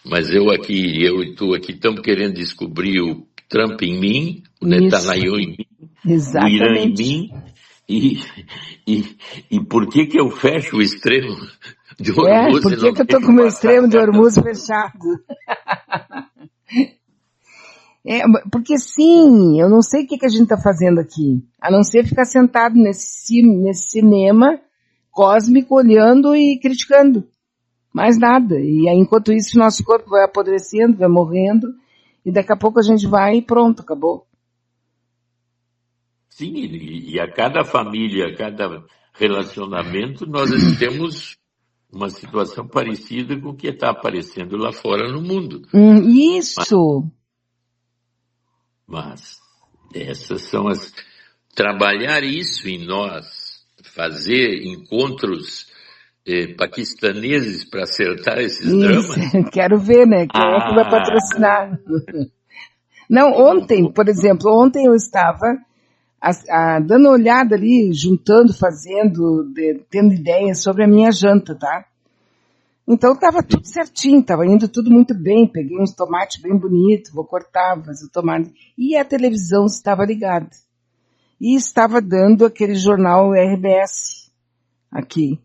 Mas eu e tu aqui estamos querendo descobrir o Trump em mim, o Netanyahu em mim, o Irã em mim, e por que eu fecho o extremo de Hormuz? Por que eu estou com o meu extremo de Hormuz fechado? Porque sim, eu não sei o que a gente está fazendo aqui, a não ser ficar sentado nesse cinema cósmico, olhando e criticando. Mais nada. E aí, enquanto isso, nosso corpo vai apodrecendo, vai morrendo, e daqui a pouco a gente vai e pronto, acabou. Sim, e a cada família, a cada relacionamento, nós temos uma situação parecida com o que está aparecendo lá fora no mundo. Isso! Mas essas são trabalhar isso em nós, fazer encontros paquistaneses para acertar esses dramas. Quero ver, né? Quem é que vai patrocinar? Não, ontem, por exemplo, eu estava dando uma olhada ali, juntando, fazendo, tendo ideias sobre a minha janta, tá? Então estava tudo certinho, estava indo tudo muito bem, peguei uns tomates bem bonitos, vou cortar, fazer o tomate. E a televisão estava ligada. E estava dando aquele jornal RBS, aqui,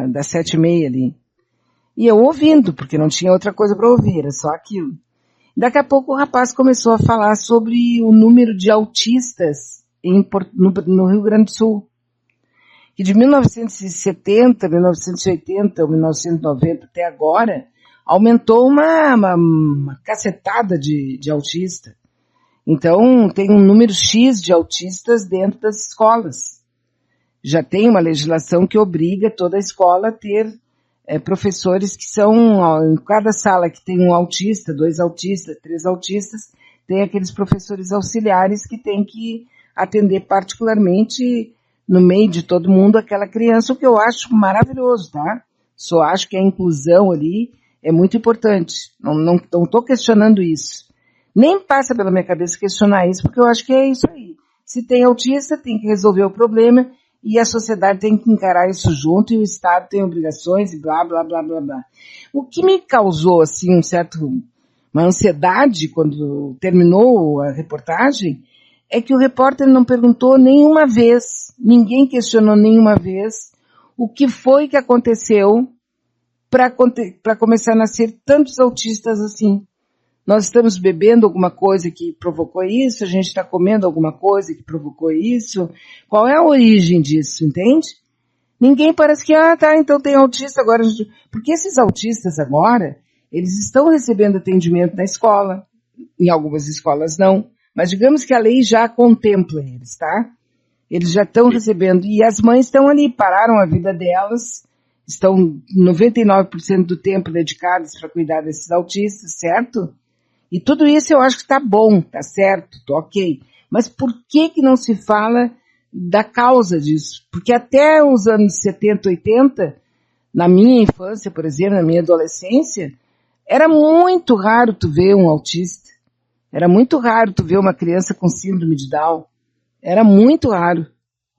das 7h30 ali. E eu ouvindo, porque não tinha outra coisa para ouvir, era só aquilo. Daqui a pouco o rapaz começou a falar sobre o número de autistas no Rio Grande do Sul. Que de 1970, 1980, 1990 até agora, aumentou uma cacetada de autista. Então, tem um número X de autistas dentro das escolas. Já tem uma legislação que obriga toda a escola a ter professores que são, em cada sala que tem um autista, 2 autistas, 3 autistas, tem aqueles professores auxiliares que tem que atender particularmente no meio de todo mundo aquela criança, o que eu acho maravilhoso, tá? Só acho que a inclusão ali é muito importante. Não estou questionando isso. Nem passa pela minha cabeça questionar isso, porque eu acho que é isso aí. Se tem autista, tem que resolver o problema e a sociedade tem que encarar isso junto e o Estado tem obrigações e blá, blá, blá, blá, blá. O que me causou, assim, uma ansiedade quando terminou a reportagem é que o repórter não perguntou nenhuma vez, ninguém questionou nenhuma vez o que foi que aconteceu para começar a nascer tantos autistas assim. Nós estamos bebendo alguma coisa que provocou isso, a gente está comendo alguma coisa que provocou isso. Qual é a origem disso, entende? Ninguém parece que, então tem autista agora. Porque esses autistas agora, eles estão recebendo atendimento na escola, em algumas escolas não, mas digamos que a lei já contempla eles, tá? Eles já estão recebendo, e as mães estão ali, pararam a vida delas, estão 99% do tempo dedicadas para cuidar desses autistas, certo? E tudo isso eu acho que tá bom, tá certo, tá ok. Mas por que não se fala da causa disso? Porque até os anos 70, 80, na minha infância, por exemplo, na minha adolescência, era muito raro tu ver um autista. Era muito raro tu ver uma criança com síndrome de Down. Era muito raro.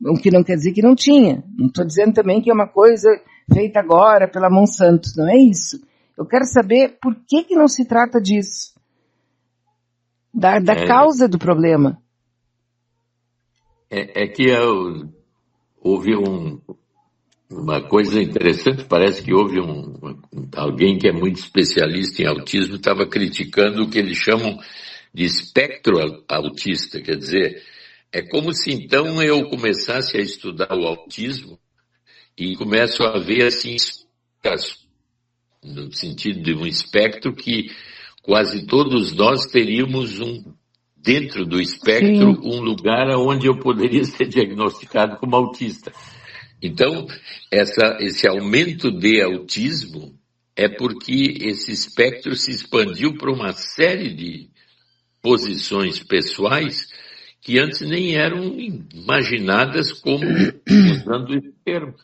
O que não quer dizer que não tinha. Não estou dizendo também que é uma coisa feita agora pela Monsanto. Não é isso. Eu quero saber por que não se trata disso. Da causa do problema. É que houve uma coisa interessante, parece que houve alguém que é muito especialista em autismo, estava criticando o que eles chamam de espectro autista, quer dizer, é como se então eu começasse a estudar o autismo e começo a ver assim, no sentido de um espectro que quase todos nós teríamos dentro do espectro, um lugar onde eu poderia ser diagnosticado como autista. Então, esse aumento de autismo é porque esse espectro se expandiu para uma série de posições pessoais que antes nem eram imaginadas como usando esse termo.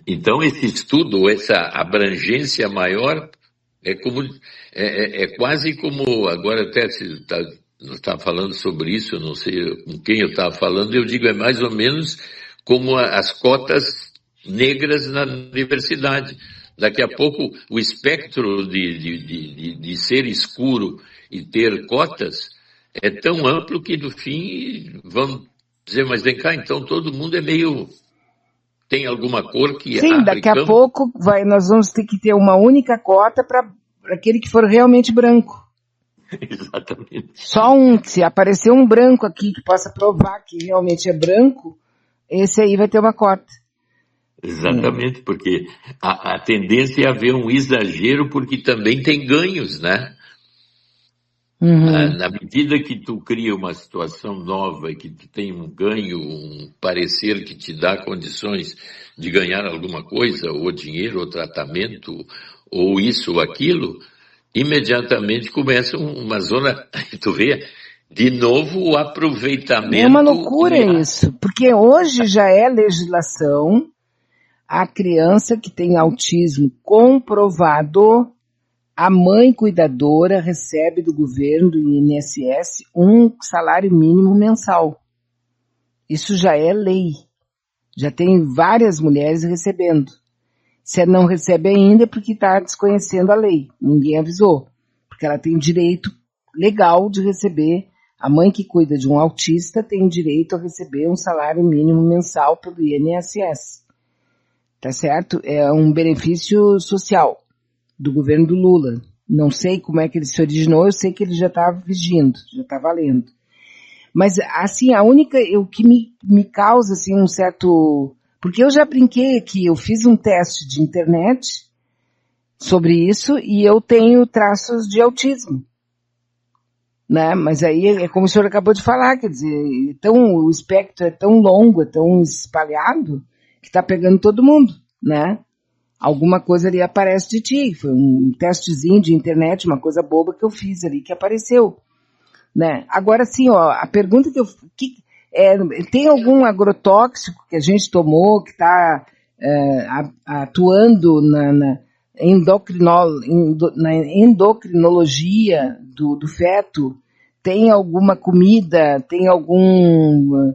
Então, esse estudo, essa abrangência maior, é quase como, agora até não estava falando sobre isso, eu não sei com quem eu estava falando, eu digo, é mais ou menos como as cotas negras na universidade. Daqui a pouco o espectro de ser escuro e ter cotas é tão amplo que no fim vão dizer, mas vem cá, então todo mundo é meio... tem alguma cor que Sim, abre daqui a campo? pouco nós vamos ter que ter uma única cota para aquele que for realmente branco. Exatamente. Só se aparecer um branco aqui que possa provar que realmente é branco, esse aí vai ter uma cota. Exatamente, porque a tendência é haver um exagero, porque também tem ganhos, né? Uhum. Na medida que tu cria uma situação nova e que tu tem um ganho, um parecer que te dá condições de ganhar alguma coisa, ou dinheiro, ou tratamento, ou isso ou aquilo, imediatamente começa uma zona, tu vê, de novo o É uma aproveitamento loucura isso, porque hoje já é legislação a criança que tem autismo comprovado, a mãe cuidadora recebe do governo, do INSS, um salário mínimo mensal. Isso já é lei. Já tem várias mulheres recebendo. Se não recebe ainda é porque está desconhecendo a lei. Ninguém avisou. Porque ela tem direito legal de receber. A mãe que cuida de um autista tem direito a receber um salário mínimo mensal pelo INSS. Tá certo? É um benefício social do governo do Lula. Não sei como é que ele se originou, eu sei que ele já estava vigindo, já está valendo. Mas, assim, o que me causa, assim, um certo... Porque eu já brinquei aqui, eu fiz um teste de internet sobre isso e eu tenho traços de autismo. Né? Mas aí é como o senhor acabou de falar, quer dizer, o espectro é tão longo, é tão espalhado, que está pegando todo mundo, né? Alguma coisa ali aparece de ti. Foi um testezinho de internet, uma coisa boba que eu fiz ali, que apareceu. Né? Agora, assim, ó, a pergunta tem algum agrotóxico que a gente tomou que está atuando na endocrinologia do feto? Tem alguma comida? Tem algum...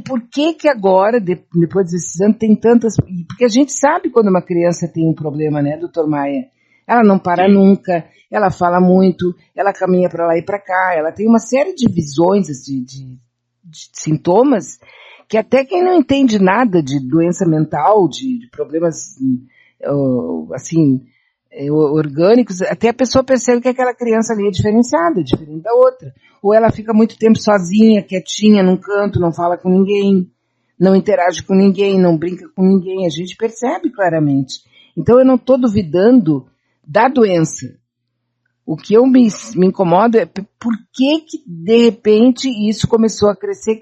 Por que agora, depois desses anos, tem tantas... Porque a gente sabe quando uma criança tem um problema, né, doutor Maia? Ela não para nunca, ela fala muito, ela caminha para lá e para cá, ela tem uma série de visões, de sintomas, que até quem não entende nada de doença mental, de problemas, assim, orgânicos, até a pessoa percebe que aquela criança ali é diferenciada, diferente da outra. Ou ela fica muito tempo sozinha, quietinha, num canto, não fala com ninguém, não interage com ninguém, não brinca com ninguém, a gente percebe claramente. Então eu não estou duvidando da doença. O que eu me incomodo é por que de repente isso começou a crescer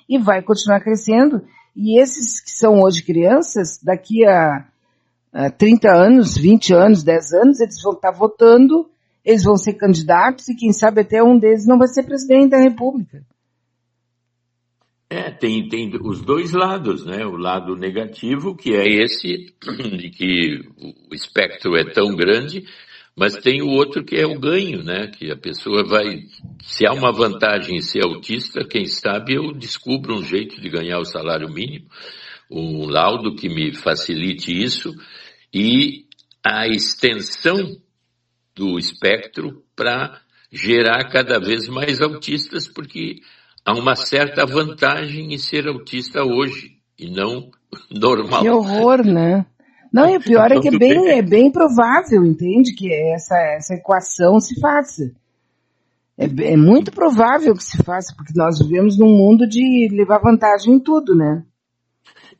e vai continuar crescendo. E esses que são hoje crianças, daqui a 30 anos, 20 anos, 10 anos, eles vão estar votando, eles vão ser candidatos e quem sabe até um deles não vai ser presidente da República. Tem os dois lados, né? O lado negativo, que é esse, de que o espectro é tão grande, mas tem o outro que é o ganho, né? Que a pessoa vai... Se há uma vantagem em ser autista, quem sabe eu descubro um jeito de ganhar o salário mínimo, um laudo que me facilite isso, e a extensão do espectro para gerar cada vez mais autistas, porque há uma certa vantagem em ser autista hoje, e não normal. Que horror, né? Não, e o pior é que é bem provável, entende? Que essa equação se faça. É muito provável que se faça, porque nós vivemos num mundo de levar vantagem em tudo, né?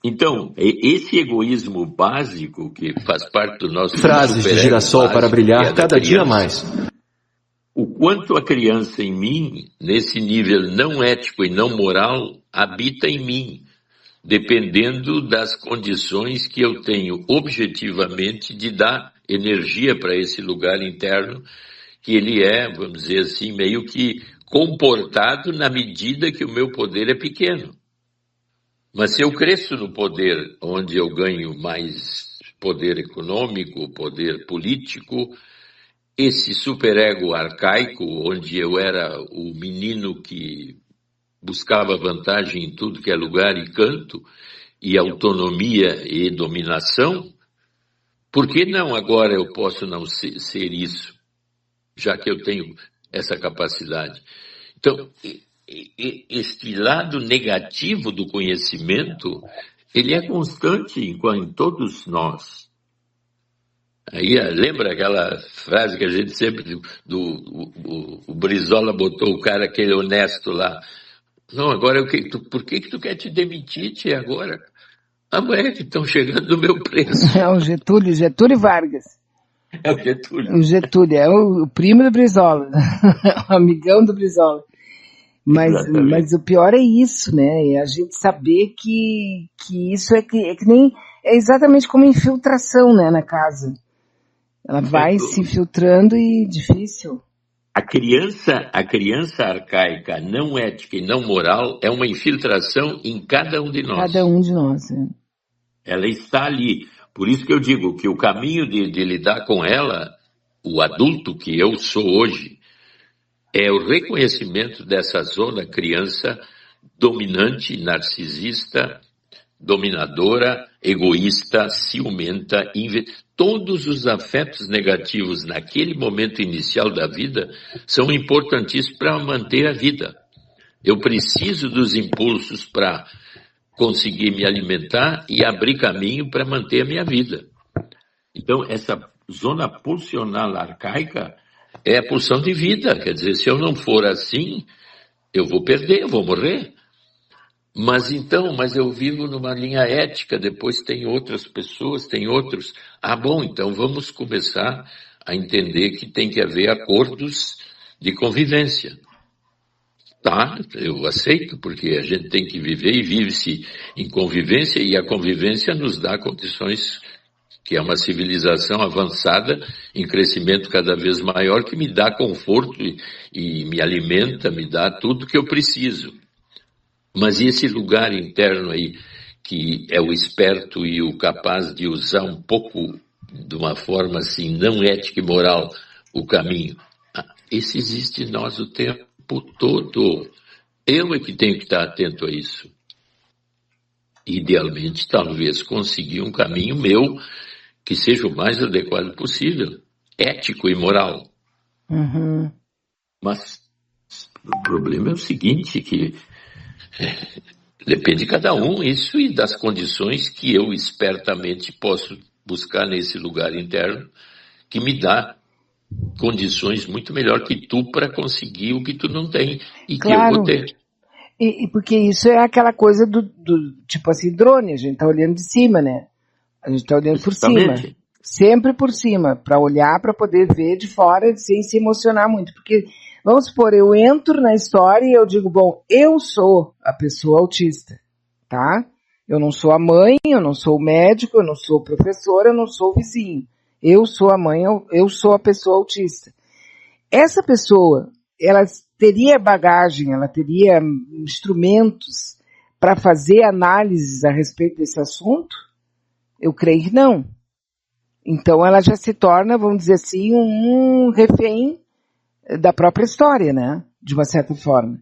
Então, esse egoísmo básico que faz parte do nosso... Frases de girassol para brilhar cada dia mais. O quanto a criança em mim, nesse nível não ético e não moral, habita em mim, dependendo das condições que eu tenho objetivamente de dar energia para esse lugar interno, que ele é, vamos dizer assim, meio que comportado na medida que o meu poder é pequeno. Mas se eu cresço no poder, onde eu ganho mais poder econômico, poder político, esse superego arcaico, onde eu era o menino que buscava vantagem em tudo que é lugar e canto, e autonomia e dominação, por que não agora eu posso não ser isso, já que eu tenho essa capacidade? Então, este lado negativo do conhecimento, ele é constante em todos nós. Aí, lembra aquela frase que a gente sempre, o Brizola botou o cara aquele honesto lá. Não, agora por que tu quer te demitir, tia, agora? Amanhã que estão chegando no meu preço. É o Getúlio Vargas. É o Getúlio. O Getúlio, é o primo do Brizola, o amigão do Brizola. Mas o pior é isso, né? É a gente saber que isso é que nem... É exatamente como infiltração, né, na casa. Ela vai se infiltrando e difícil. A criança arcaica, não ética e não moral, é uma infiltração em cada um de nós. Cada um de nós, é. Ela está ali. Por isso que eu digo que o caminho de lidar com ela, o adulto que eu sou hoje, é o reconhecimento dessa zona criança dominante, narcisista, dominadora, egoísta, ciumenta, todos os afetos negativos naquele momento inicial da vida são importantíssimos para manter a vida. Eu preciso dos impulsos para conseguir me alimentar e abrir caminho para manter a minha vida. Então, essa zona pulsional arcaica é a pulsão de vida. Quer dizer, se eu não for assim, eu vou perder, eu vou morrer. Mas eu vivo numa linha ética, depois tem outras pessoas, tem outros. Bom, então vamos começar a entender que tem que haver acordos de convivência. Tá, eu aceito, porque a gente tem que viver e vive-se em convivência, e a convivência nos dá condições, que é uma civilização avançada, em crescimento cada vez maior, que me dá conforto e me alimenta, me dá tudo que eu preciso. Mas esse lugar interno aí, que é o esperto e o capaz de usar um pouco, de uma forma assim, não ética e moral, o caminho, esse existe em nós o tempo todo. Eu é que tenho que estar atento a isso. Idealmente, talvez, conseguir um caminho meu que seja o mais adequado possível, ético e moral. Uhum. Mas o problema é o seguinte, que depende de cada um, isso, e das condições que eu espertamente posso buscar nesse lugar interno, que me dá condições muito melhor que tu para conseguir o que tu não tem e Claro. que eu vou ter. E porque isso é aquela coisa do tipo assim, drone, a gente tá olhando de cima, né? A gente tá olhando por Justamente. cima. Sempre por cima, para olhar, para poder ver de fora sem se emocionar muito. Porque, vamos supor, eu entro na história e eu digo, bom, eu sou a pessoa autista, tá? Eu não sou a mãe, eu não sou o médico, eu não sou o professor, eu não sou o vizinho. Eu sou a mãe, eu sou a pessoa autista. Essa pessoa, ela teria bagagem, ela teria instrumentos para fazer análises a respeito desse assunto? Eu creio que não. Então ela já se torna, vamos dizer assim, um refém da própria história, né? De uma certa forma.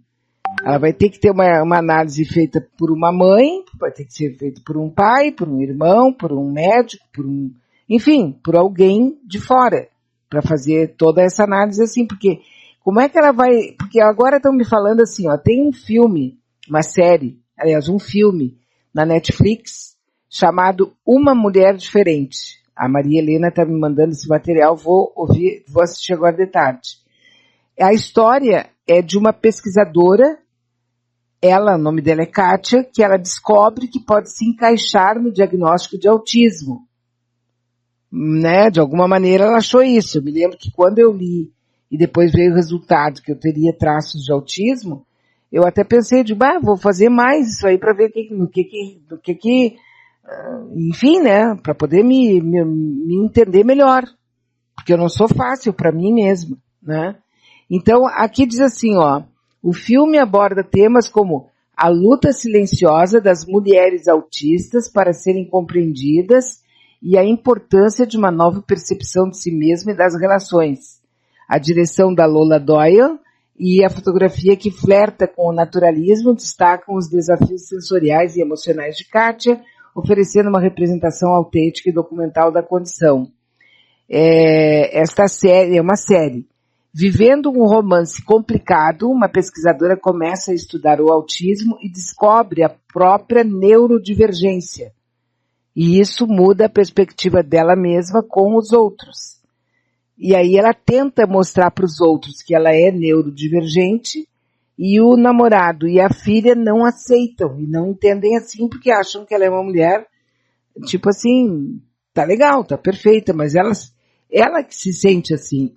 Ela vai ter que ter uma análise feita por uma mãe, vai ter que ser feita por um pai, por um irmão, por um médico, enfim, por alguém de fora, para fazer toda essa análise assim, porque como é que ela vai... Porque agora estão me falando assim, ó, tem um filme, uma série, aliás, um filme na Netflix chamado Uma Mulher Diferente. A Maria Helena está me mandando esse material, vou assistir agora de tarde. A história é de uma pesquisadora, o nome dela é Kátia, que ela descobre que pode se encaixar no diagnóstico de autismo. Né? De alguma maneira ela achou isso. Eu me lembro que quando eu li e depois veio o resultado que eu teria traços de autismo, eu até pensei vou fazer mais isso aí para ver enfim, né, para poder me entender melhor, porque eu não sou fácil para mim mesma, né? Então, aqui diz assim, ó, o filme aborda temas como a luta silenciosa das mulheres autistas para serem compreendidas e a importância de uma nova percepção de si mesma e das relações. A direção da Lola Doyle e a fotografia que flerta com o naturalismo destacam os desafios sensoriais e emocionais de Kátia, oferecendo uma representação autêntica e documental da condição. Esta série é uma série. Vivendo um romance complicado, uma pesquisadora começa a estudar o autismo e descobre a própria neurodivergência. E isso muda a perspectiva dela mesma com os outros. E aí ela tenta mostrar para os outros que ela é neurodivergente e o namorado e a filha não aceitam e não entendem assim porque acham que ela é uma mulher, tipo assim, tá legal, tá perfeita, mas ela que se sente assim.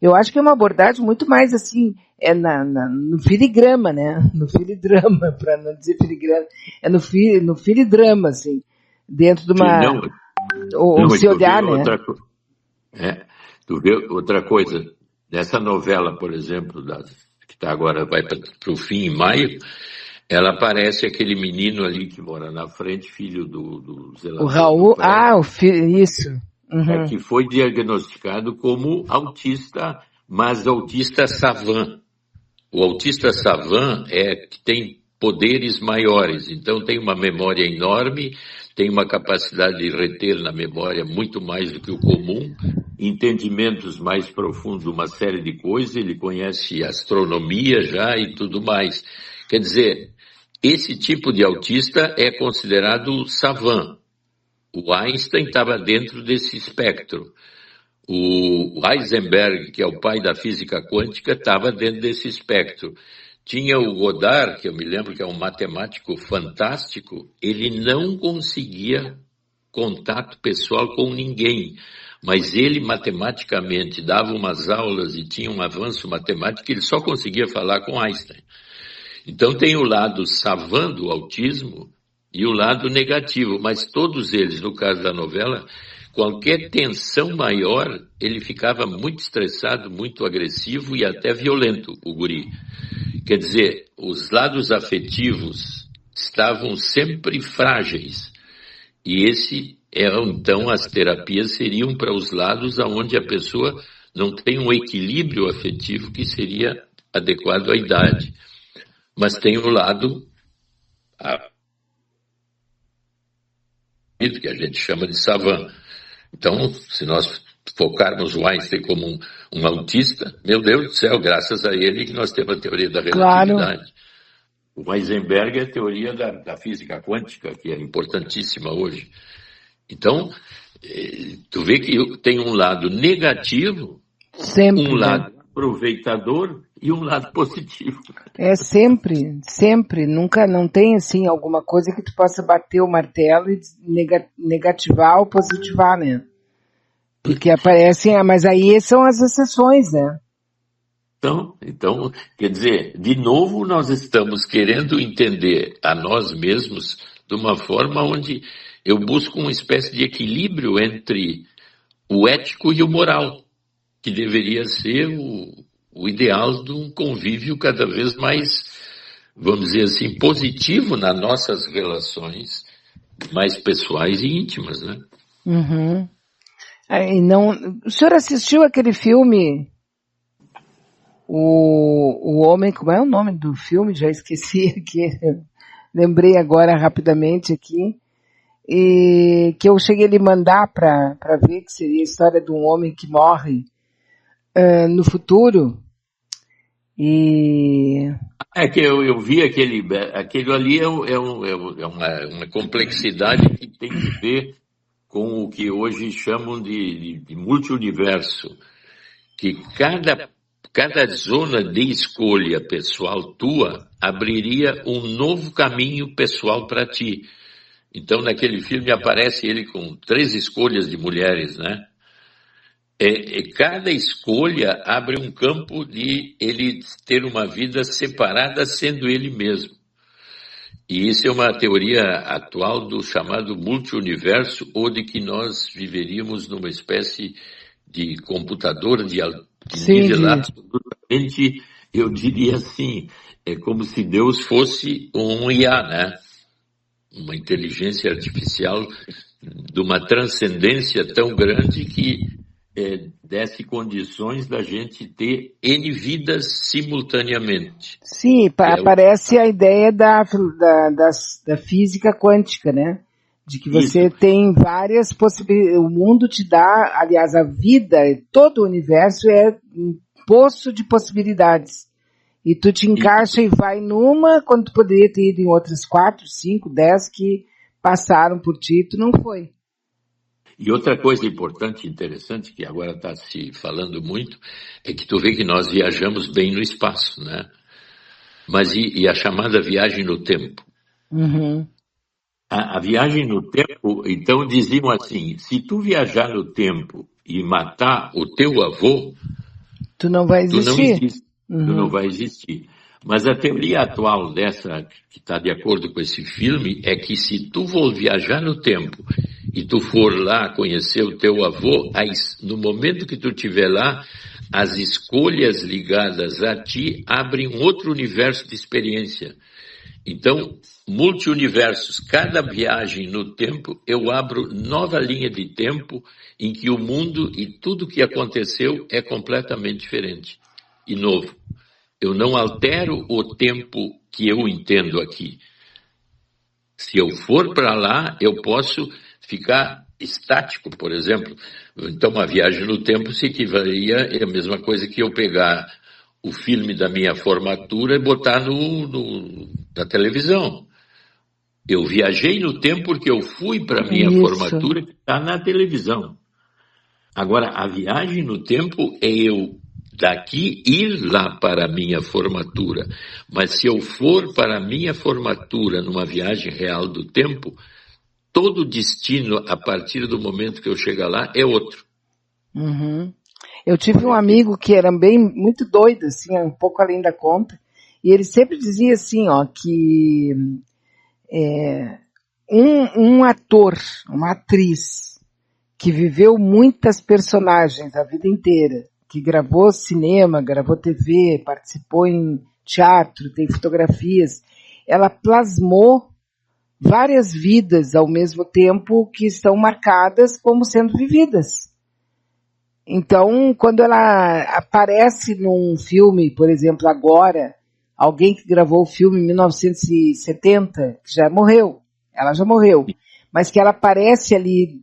Eu acho que é uma abordagem muito mais assim, no filigrama, né? No filidrama, para não dizer filigrama, no filidrama, assim, dentro de uma... ou se olhar, né? Tu vê outra coisa, nessa novela, por exemplo, que tá agora, vai para o fim em maio, ela aparece aquele menino ali que mora na frente, filho do zelador. O Raul, o filho, isso. Uhum. Que foi diagnosticado como autista, mas autista savant. O autista savant que tem poderes maiores, então tem uma memória enorme, tem uma capacidade de reter na memória muito mais do que o comum, entendimentos mais profundos, uma série de coisas, ele conhece astronomia já e tudo mais. Quer dizer, esse tipo de autista é considerado savant. O Einstein estava dentro desse espectro. O Heisenberg, que é o pai da física quântica, estava dentro desse espectro. Tinha o Goddard, que eu me lembro que é um matemático fantástico, ele não conseguia contato pessoal com ninguém, mas ele matematicamente dava umas aulas e tinha um avanço matemático que ele só conseguia falar com Einstein. Então tem o lado savant do autismo e o lado negativo, mas todos eles, no caso da novela, qualquer tensão maior, ele ficava muito estressado, muito agressivo e até violento, o guri. Quer dizer, os lados afetivos estavam sempre frágeis. E então, as terapias seriam para os lados onde a pessoa não tem um equilíbrio afetivo que seria adequado à idade. Mas tem o lado que a gente chama de savant. Então, se nós focarmos o Einstein como um autista, meu Deus do céu, graças a ele que nós temos a teoria da relatividade. Claro. O Heisenberg é a teoria da física quântica, que é importantíssima hoje. Então, tu vê que tem um lado negativo, sempre, um lado aproveitador e um lado positivo. É sempre. Nunca, não tem assim alguma coisa que tu possa bater o martelo e negativar ou positivar, né? Porque aparecem, mas aí são as exceções, né? Então, quer dizer, de novo nós estamos querendo entender a nós mesmos de uma forma onde eu busco uma espécie de equilíbrio entre o ético e o moral, que deveria ser o ideal de um convívio cada vez mais, vamos dizer assim, positivo nas nossas relações mais pessoais e íntimas, né? Uhum. O senhor assistiu aquele filme, o Homem, como é o nome do filme? Já esqueci aqui, lembrei agora rapidamente aqui, e que eu cheguei a lhe mandar para ver, que seria a história de um homem que morre no futuro. E... É que eu vi aquele ali é uma complexidade que tem que ver com o que hoje chamam de multi-universo, que cada zona de escolha pessoal tua abriria um novo caminho pessoal para ti. Então, naquele filme aparece ele com 3 escolhas de mulheres, né? Cada escolha abre um campo de ele ter uma vida separada sendo ele mesmo. E isso é uma teoria atual do chamado multi-universo, ou de que nós viveríamos numa espécie de computador de nível absolutamente, eu diria assim, é como se Deus fosse um IA, né? Uma inteligência artificial de uma transcendência tão grande que desse condições da gente ter N vidas simultaneamente. Sim, aparece a ideia da física quântica, né? De que você tem várias possibilidades, o mundo te dá, aliás, a vida, todo o universo é um poço de possibilidades. E tu te encaixa e vai numa, quando tu poderia ter ido em outras 4, 5, 10 que passaram por ti, tu não foi. E outra coisa importante e interessante, que agora está se falando muito, é que tu vê que nós viajamos bem no espaço, né? Mas e a chamada viagem no tempo? Uhum. A viagem no tempo, então diziam assim, se tu viajar no tempo e matar o teu avô, tu não vai existir. Tu não vai existir. Mas a teoria atual dessa, que está de acordo com esse filme, é que se tu for viajar no tempo e tu for lá conhecer o teu avô, no momento que tu estiver lá, as escolhas ligadas a ti abrem um outro universo de experiência. Então, multi-universos, cada viagem no tempo, eu abro nova linha de tempo em que o mundo e tudo que aconteceu é completamente diferente e novo. Eu não altero o tempo que eu entendo aqui. Se eu for para lá, eu posso ficar estático, por exemplo. Então, uma viagem no tempo se equivaleria é a mesma coisa que eu pegar o filme da minha formatura e botar na televisão. Eu viajei no tempo porque eu fui para a minha formatura que está na televisão. Agora, a viagem no tempo é eu daqui ir lá para a minha formatura. Mas se eu for para a minha formatura numa viagem real do tempo, todo o destino, a partir do momento que eu chegar lá, é outro. Uhum. Eu tive um amigo que era muito doido, assim, um pouco além da conta, e ele sempre dizia assim, ó, que um ator, uma atriz, que viveu muitas personagens a vida inteira, que gravou cinema, gravou TV, participou em teatro, tem fotografias, ela plasmou várias vidas ao mesmo tempo que estão marcadas como sendo vividas. Então, quando ela aparece num filme, por exemplo, agora, alguém que gravou o filme em 1970, que ela já morreu, mas que ela aparece ali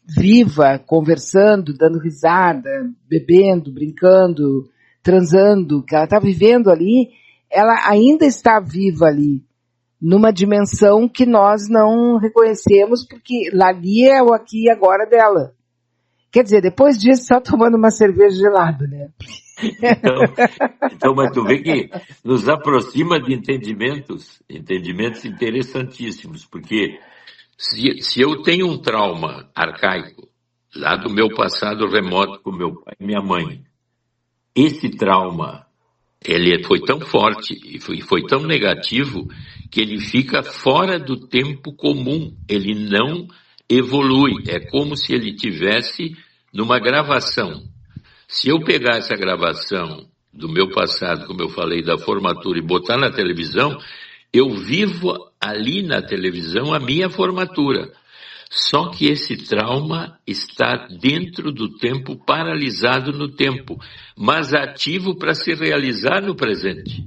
viva, conversando, dando risada, bebendo, brincando, transando, que ela está vivendo ali, ela ainda está viva ali, numa dimensão que nós não reconhecemos, porque ali é o aqui e agora dela. Quer dizer, depois disso, só tomando uma cerveja gelada, né? Então, mas tu vê que nos aproxima de entendimentos interessantíssimos, porque se eu tenho um trauma arcaico, lá do meu passado remoto com meu pai e minha mãe, esse trauma, ele foi tão forte e foi tão negativo que ele fica fora do tempo comum, ele não evolui, é como se ele tivesse numa gravação. Se eu pegar essa gravação do meu passado, como eu falei, da formatura, e botar na televisão, eu vivo ali na televisão a minha formatura. Só que esse trauma está dentro do tempo, paralisado no tempo, mas ativo para se realizar no presente.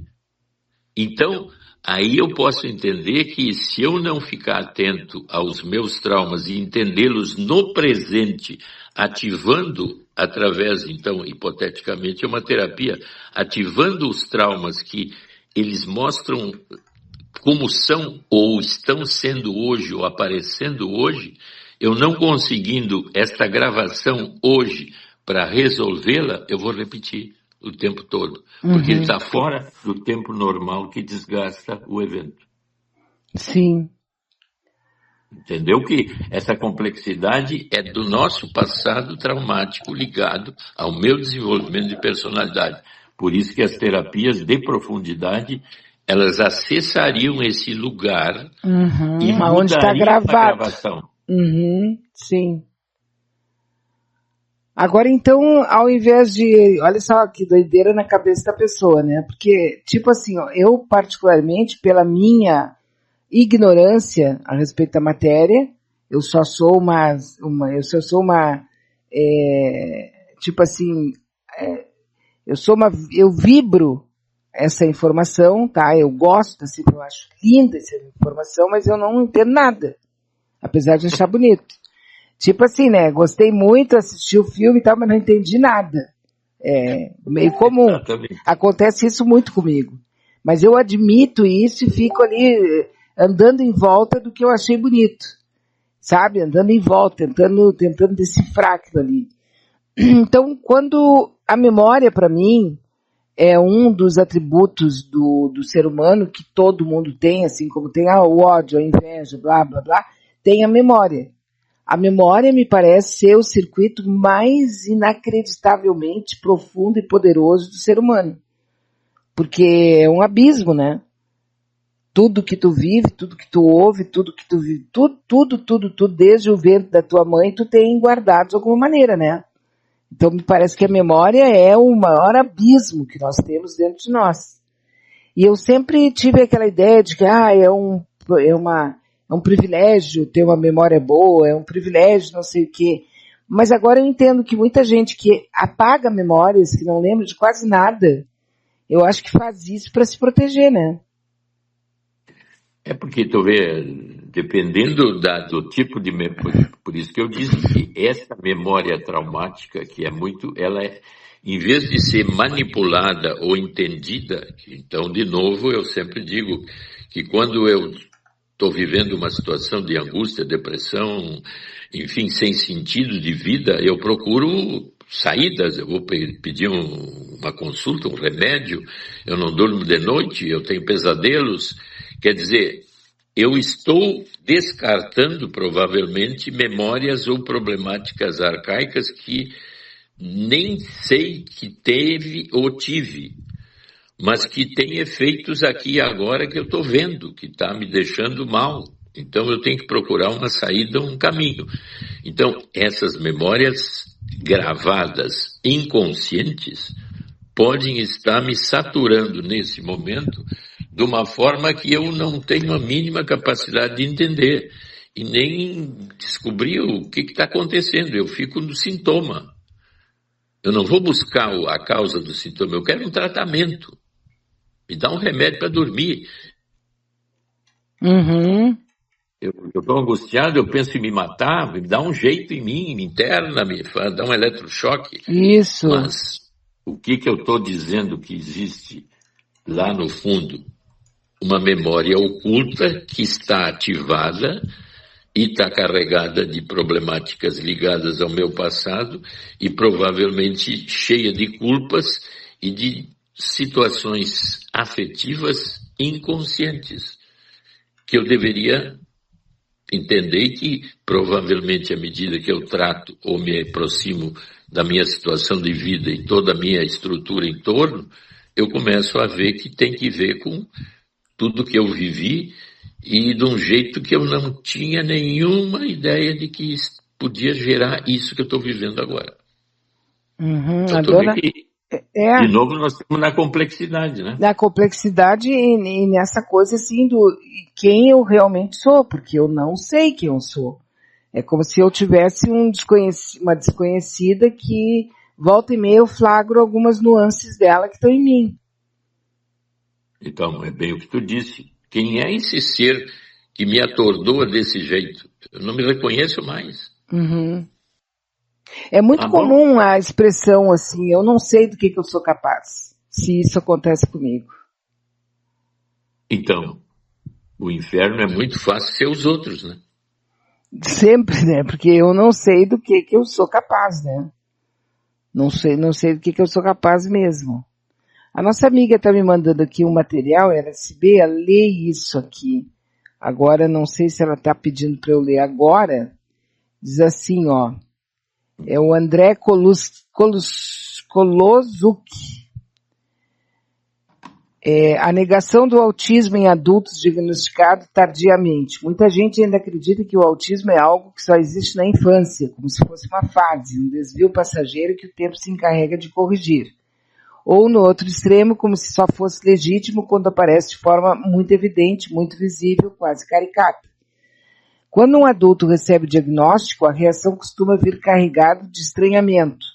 Então, aí eu posso entender que se eu não ficar atento aos meus traumas e entendê-los no presente, ativando através, então, hipoteticamente, uma terapia, ativando os traumas que eles mostram como são ou estão sendo hoje ou aparecendo hoje, eu não conseguindo esta gravação hoje para resolvê-la, eu vou repetir o tempo todo, porque ele está fora do tempo normal que desgasta o evento. Sim. Entendeu que essa complexidade é do nosso passado traumático ligado ao meu desenvolvimento de personalidade. Por isso que as terapias de profundidade, elas acessariam esse lugar e onde está gravado. A gravação. Sim. Agora, então, ao invés de... Olha só que doideira na cabeça da pessoa, né? Porque, tipo assim, ó, eu particularmente, pela minha ignorância a respeito da matéria, eu só sou uma tipo assim, eu vibro essa informação, tá? Eu gosto, assim, eu acho linda essa informação, mas eu não entendo nada, apesar de achar bonito. Tipo assim, né? Gostei muito, assisti o filme e tal, mas não entendi nada. É meio comum. Exatamente. Acontece isso muito comigo. Mas eu admito isso e fico ali andando em volta do que eu achei bonito. Sabe? Andando em volta, tentando decifrar aquilo ali. Então, quando a memória, para mim, é um dos atributos do ser humano que todo mundo tem, assim como tem o ódio, a inveja, blá, blá, blá, tem a memória. A memória me parece ser o circuito mais inacreditavelmente profundo e poderoso do ser humano. Porque é um abismo, né? Tudo que tu vive, tudo que tu ouve, tudo que tu vive, tudo, desde o ventre da tua mãe, tu tem guardado de alguma maneira, né? Então me parece que a memória é o maior abismo que nós temos dentro de nós. E eu sempre tive aquela ideia de que é um privilégio ter uma memória boa, é um privilégio não sei o quê. Mas agora eu entendo que muita gente que apaga memórias, que não lembra de quase nada, eu acho que faz isso para se proteger, né? É porque, tu vê, dependendo do tipo de memória, por isso que eu disse que essa memória traumática, que é muito, ela é, em vez de ser manipulada ou entendida, então, de novo, eu sempre digo que quando eu estou vivendo uma situação de angústia, depressão, enfim, sem sentido de vida, eu procuro saídas, eu vou pedir uma consulta, um remédio, eu não durmo de noite, eu tenho pesadelos. Quer dizer, eu estou descartando provavelmente memórias ou problemáticas arcaicas que nem sei que teve ou tive, mas que tem efeitos aqui e agora que eu estou vendo, que está me deixando mal. Então eu tenho que procurar uma saída, um caminho. Então essas memórias gravadas, inconscientes, podem estar me saturando nesse momento de uma forma que eu não tenho a mínima capacidade de entender e nem descobrir o que está acontecendo. Eu fico no sintoma. Eu não vou buscar a causa do sintoma, eu quero um tratamento. Me dá um remédio para dormir. Uhum. Eu estou angustiado, eu penso em me matar, me dá um jeito em mim, me interna, dá um eletrochoque. Isso. Mas o que eu estou dizendo que existe lá no fundo? Uma memória oculta que está ativada e está carregada de problemáticas ligadas ao meu passado e provavelmente cheia de culpas e de situações afetivas inconscientes que eu deveria entender que provavelmente à medida que eu trato ou me aproximo da minha situação de vida e toda a minha estrutura em torno, eu começo a ver que tem que ver com tudo que eu vivi e de um jeito que eu não tinha nenhuma ideia de que podia gerar isso que eu estou vivendo agora. Uhum. Então, de novo, nós estamos na complexidade, né? Na complexidade e nessa coisa assim do quem eu realmente sou, porque eu não sei quem eu sou. É como se eu tivesse uma desconhecida que volta e meia eu flagro algumas nuances dela que estão em mim. Então, é bem o que tu disse. Quem é esse ser que me atordoa desse jeito? Eu não me reconheço mais. Uhum. É muito comum a expressão assim, eu não sei do que eu sou capaz, se isso acontece comigo. Então, o inferno é muito fácil ser os outros, né? Sempre, né? Porque eu não sei do que eu sou capaz, né? Não sei do que eu sou capaz mesmo. A nossa amiga está me mandando aqui um material, ela disse, Bea, lê isso aqui. Agora, não sei se ela está pedindo para eu ler agora. Diz assim, ó. É o André Kolozuki. A negação do autismo em adultos diagnosticado tardiamente. Muita gente ainda acredita que o autismo é algo que só existe na infância, como se fosse uma fase, um desvio passageiro que o tempo se encarrega de corrigir. Ou no outro extremo, como se só fosse legítimo quando aparece de forma muito evidente, muito visível, quase caricata. Quando um adulto recebe o diagnóstico, a reação costuma vir carregada de estranhamento.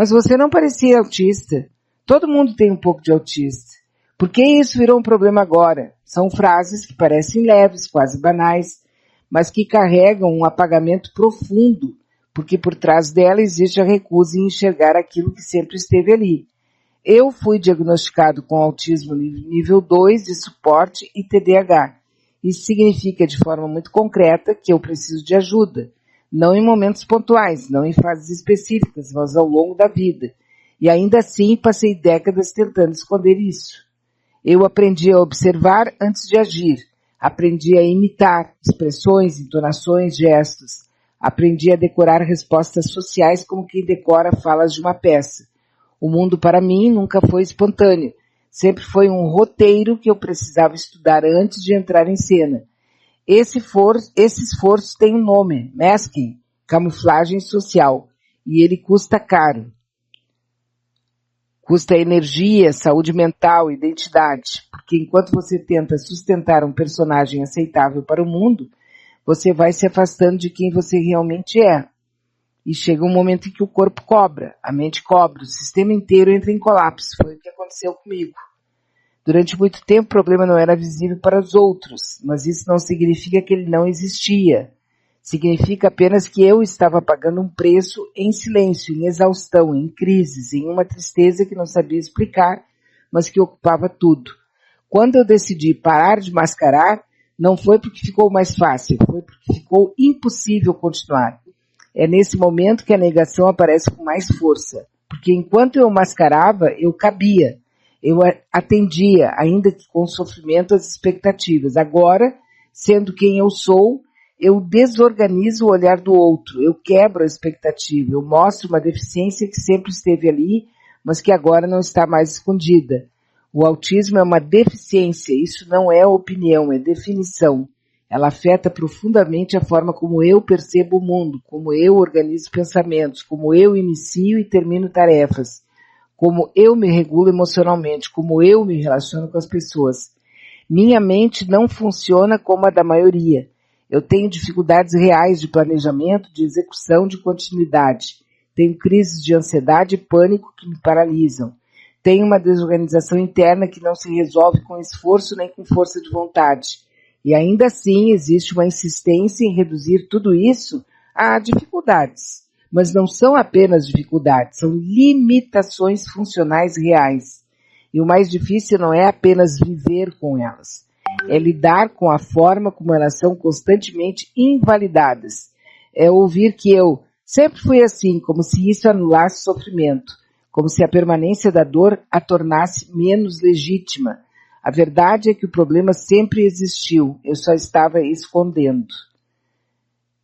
Mas você não parecia autista. Todo mundo tem um pouco de autista. Por que isso virou um problema agora? São frases que parecem leves, quase banais, mas que carregam um apagamento profundo, porque por trás dela existe a recusa em enxergar aquilo que sempre esteve ali. Eu fui diagnosticado com autismo nível 2 de suporte e TDAH. Isso significa de forma muito concreta que eu preciso de ajuda, não em momentos pontuais, não em fases específicas, mas ao longo da vida. E ainda assim passei décadas tentando esconder isso. Eu aprendi a observar antes de agir. Aprendi a imitar expressões, entonações, gestos. Aprendi a decorar respostas sociais como quem decora falas de uma peça. O mundo para mim nunca foi espontâneo. Sempre foi um roteiro que eu precisava estudar antes de entrar em cena. Esse esforço tem um nome, masking, camuflagem social. E ele custa caro. Custa energia, saúde mental, identidade, porque enquanto você tenta sustentar um personagem aceitável para o mundo, você vai se afastando de quem você realmente é. E chega um momento em que o corpo cobra, a mente cobra, o sistema inteiro entra em colapso. Foi o que aconteceu comigo. Durante muito tempo o problema não era visível para os outros, mas isso não significa que ele não existia. Significa apenas que eu estava pagando um preço em silêncio, em exaustão, em crises, em uma tristeza que não sabia explicar, mas que ocupava tudo. Quando eu decidi parar de mascarar, não foi porque ficou mais fácil, foi porque ficou impossível continuar. É nesse momento que a negação aparece com mais força, porque enquanto eu mascarava, eu cabia, eu atendia, ainda que com sofrimento, as expectativas. Agora, sendo quem eu sou, eu desorganizo o olhar do outro, eu quebro a expectativa, eu mostro uma deficiência que sempre esteve ali, mas que agora não está mais escondida. O autismo é uma deficiência, isso não é opinião, é definição. Ela afeta profundamente a forma como eu percebo o mundo, como eu organizo pensamentos, como eu inicio e termino tarefas, como eu me regulo emocionalmente, como eu me relaciono com as pessoas. Minha mente não funciona como a da maioria. Eu tenho dificuldades reais de planejamento, de execução, de continuidade. Tenho crises de ansiedade e pânico que me paralisam. Tenho uma desorganização interna que não se resolve com esforço nem com força de vontade. E ainda assim existe uma insistência em reduzir tudo isso a dificuldades. Mas não são apenas dificuldades, são limitações funcionais reais. E o mais difícil não é apenas viver com elas. É lidar com a forma como elas são constantemente invalidadas. É ouvir que eu sempre fui assim, como se isso anulasse sofrimento, como se a permanência da dor a tornasse menos legítima. A verdade é que o problema sempre existiu, eu só estava escondendo.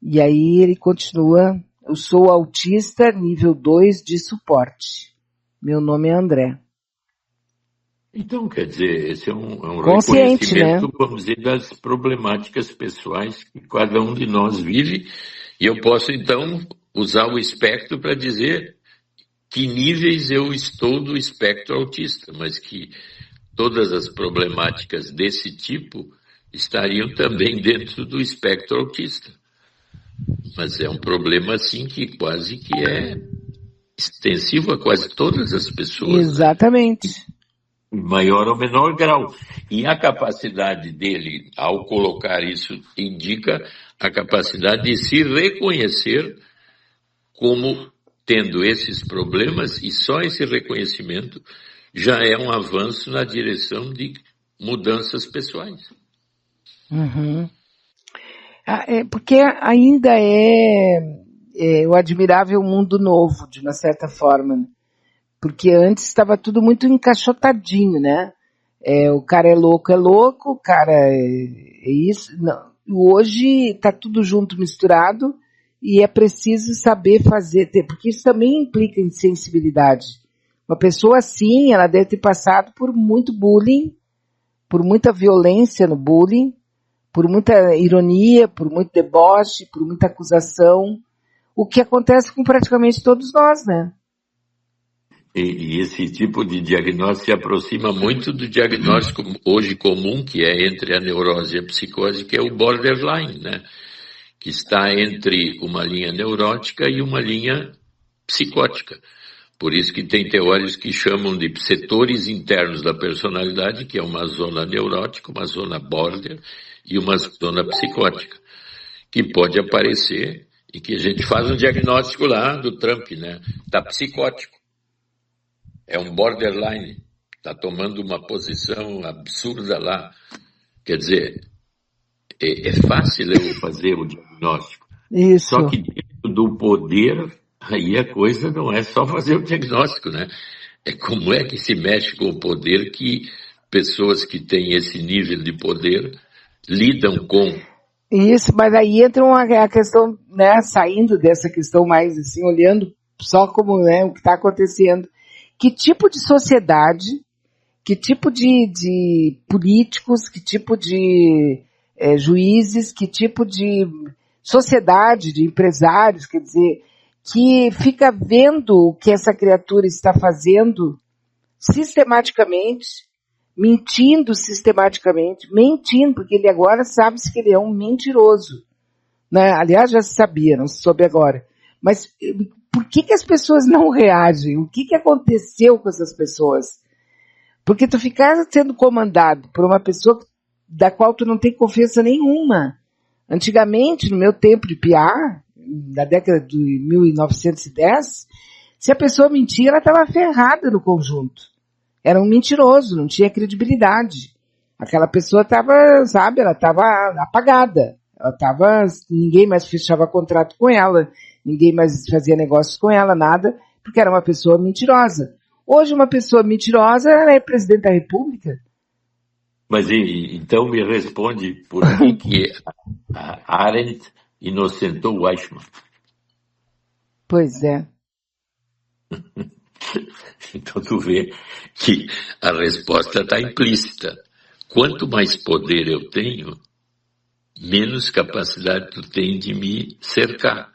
E aí ele continua, eu sou autista nível 2 de suporte. Meu nome é André. Então, quer dizer, esse é um Consciente, reconhecimento, né? vamos dizer, das problemáticas pessoais que cada um de nós vive, e eu posso, então, usar o espectro para dizer que níveis eu estou do espectro autista, mas que todas as problemáticas desse tipo estariam também dentro do espectro autista. Mas é um problema, assim, que quase que é extensivo a quase todas as pessoas. Exatamente. Né? Em maior ou menor grau. E a capacidade dele, ao colocar isso, indica a capacidade de se reconhecer como tendo esses problemas, e só esse reconhecimento já é um avanço na direção de mudanças pessoais. Uhum. Porque ainda é o admirável mundo novo, de uma certa forma. Porque antes estava tudo muito encaixotadinho, né? O cara é louco, o cara é isso. Não. Hoje está tudo junto, misturado, e é preciso saber fazer, porque isso também implica em sensibilidade. Uma pessoa assim, ela deve ter passado por muito bullying, por muita violência no bullying, por muita ironia, por muito deboche, por muita acusação, o que acontece com praticamente todos nós, né? E esse tipo de diagnóstico se aproxima muito do diagnóstico hoje comum, que é entre a neurose e a psicose, que é o borderline, né? Que está entre uma linha neurótica e uma linha psicótica. Por isso que tem teóricos que chamam de setores internos da personalidade, que é uma zona neurótica, uma zona border e uma zona psicótica, que pode aparecer e que a gente faz um diagnóstico lá do Trump, né? Tá psicótico. É um borderline. Tá tomando uma posição absurda lá. Quer dizer, é fácil eu fazer o diagnóstico. Isso. Só que dentro do poder, aí a coisa não é só fazer o diagnóstico, né? É como é que se mexe com o poder que pessoas que têm esse nível de poder lidam com. Isso, mas aí entra a questão, né, saindo dessa questão mais assim, olhando só como, né, o que está acontecendo. Que tipo de sociedade, que tipo de políticos, que tipo de juízes, que tipo de sociedade, de empresários, quer dizer, que fica vendo o que essa criatura está fazendo sistematicamente, mentindo sistematicamente, porque ele agora sabe-se que ele é um mentiroso. Né? Aliás, já se sabia, não se soube agora. Mas por que as pessoas não reagem? O que aconteceu com essas pessoas? Porque tu ficar sendo comandado por uma pessoa da qual tu não tem confiança nenhuma. Antigamente, no meu tempo de PR, na década de 1910, se a pessoa mentia, ela estava ferrada no conjunto. Era um mentiroso, não tinha credibilidade. Aquela pessoa estava, sabe, ela estava apagada. Ninguém mais fechava contrato com ela, ninguém mais fazia negócios com ela, nada, porque era uma pessoa mentirosa. Hoje uma pessoa mentirosa, ela é presidente da República. Mas então me responde por que a Arendt inocentou o Eichmann? Pois é. Então tu vê que a resposta está implícita. Quanto mais poder eu tenho, menos capacidade tu tem de me cercar.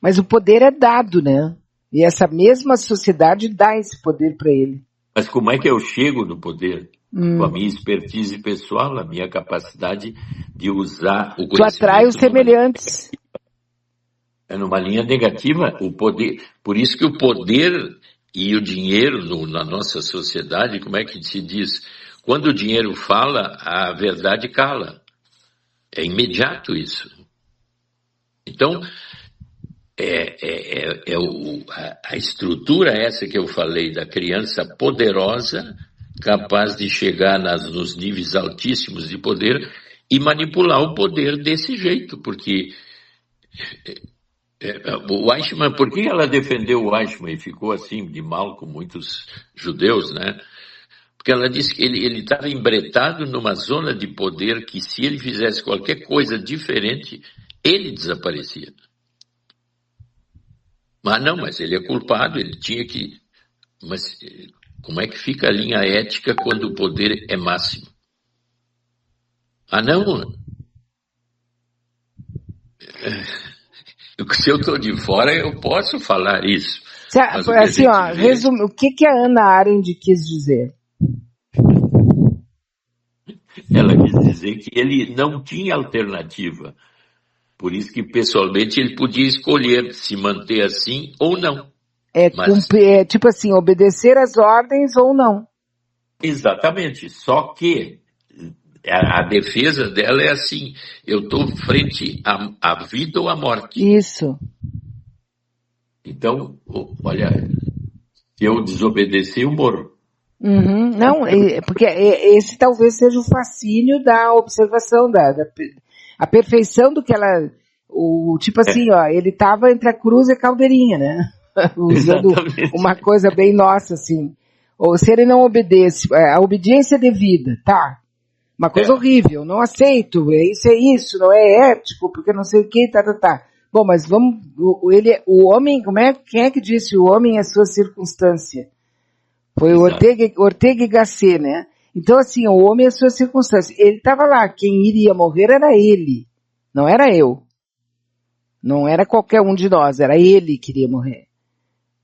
Mas o poder é dado, né? E essa mesma sociedade dá esse poder para ele. Mas como é que eu chego no poder? Com a minha expertise pessoal, a minha capacidade de usar o conhecimento. Tu atrai os semelhantes. É numa linha negativa, o poder. Por isso que o poder e o dinheiro na nossa sociedade, como é que se diz? Quando o dinheiro fala, a verdade cala. É imediato isso. Então, a estrutura essa que eu falei da criança poderosa, capaz de chegar nos níveis altíssimos de poder e manipular o poder desse jeito, porque o Eichmann, por que ela defendeu o Eichmann e ficou assim de mal com muitos judeus, né? Porque ela disse que ele estava embretado numa zona de poder que se ele fizesse qualquer coisa diferente, ele desaparecia. Mas ele é culpado, ele tinha que... Mas como é que fica a linha ética quando o poder é máximo? Se eu estou de fora, eu posso falar isso. Assim, resume, o que a Hannah Arendt quis dizer? Ela quis dizer que ele não tinha alternativa. Por isso que, pessoalmente, ele podia escolher se manter assim ou não. Tipo assim, obedecer às ordens ou não. Exatamente. Só que a defesa dela é assim, eu estou frente à vida ou à morte. Isso. Então, olha, se eu desobedecer, eu morro. Uhum. Não, porque esse talvez seja o fascínio da observação, a perfeição do que ela... tipo assim, ele estava entre a cruz e a caldeirinha, né? Usando uma coisa bem nossa, assim. Ou se ele não obedece, a obediência devida, tá? Uma coisa horrível, não aceito, isso é isso, não é ético, porque não sei o que, tá. Bom, mas vamos, o homem, quem é que disse? O homem é sua circunstância. Foi o Ortega y Gasset, né? Então, assim, o homem é sua circunstância. Ele estava lá, quem iria morrer era ele, não era eu. Não era qualquer um de nós, era ele que iria morrer.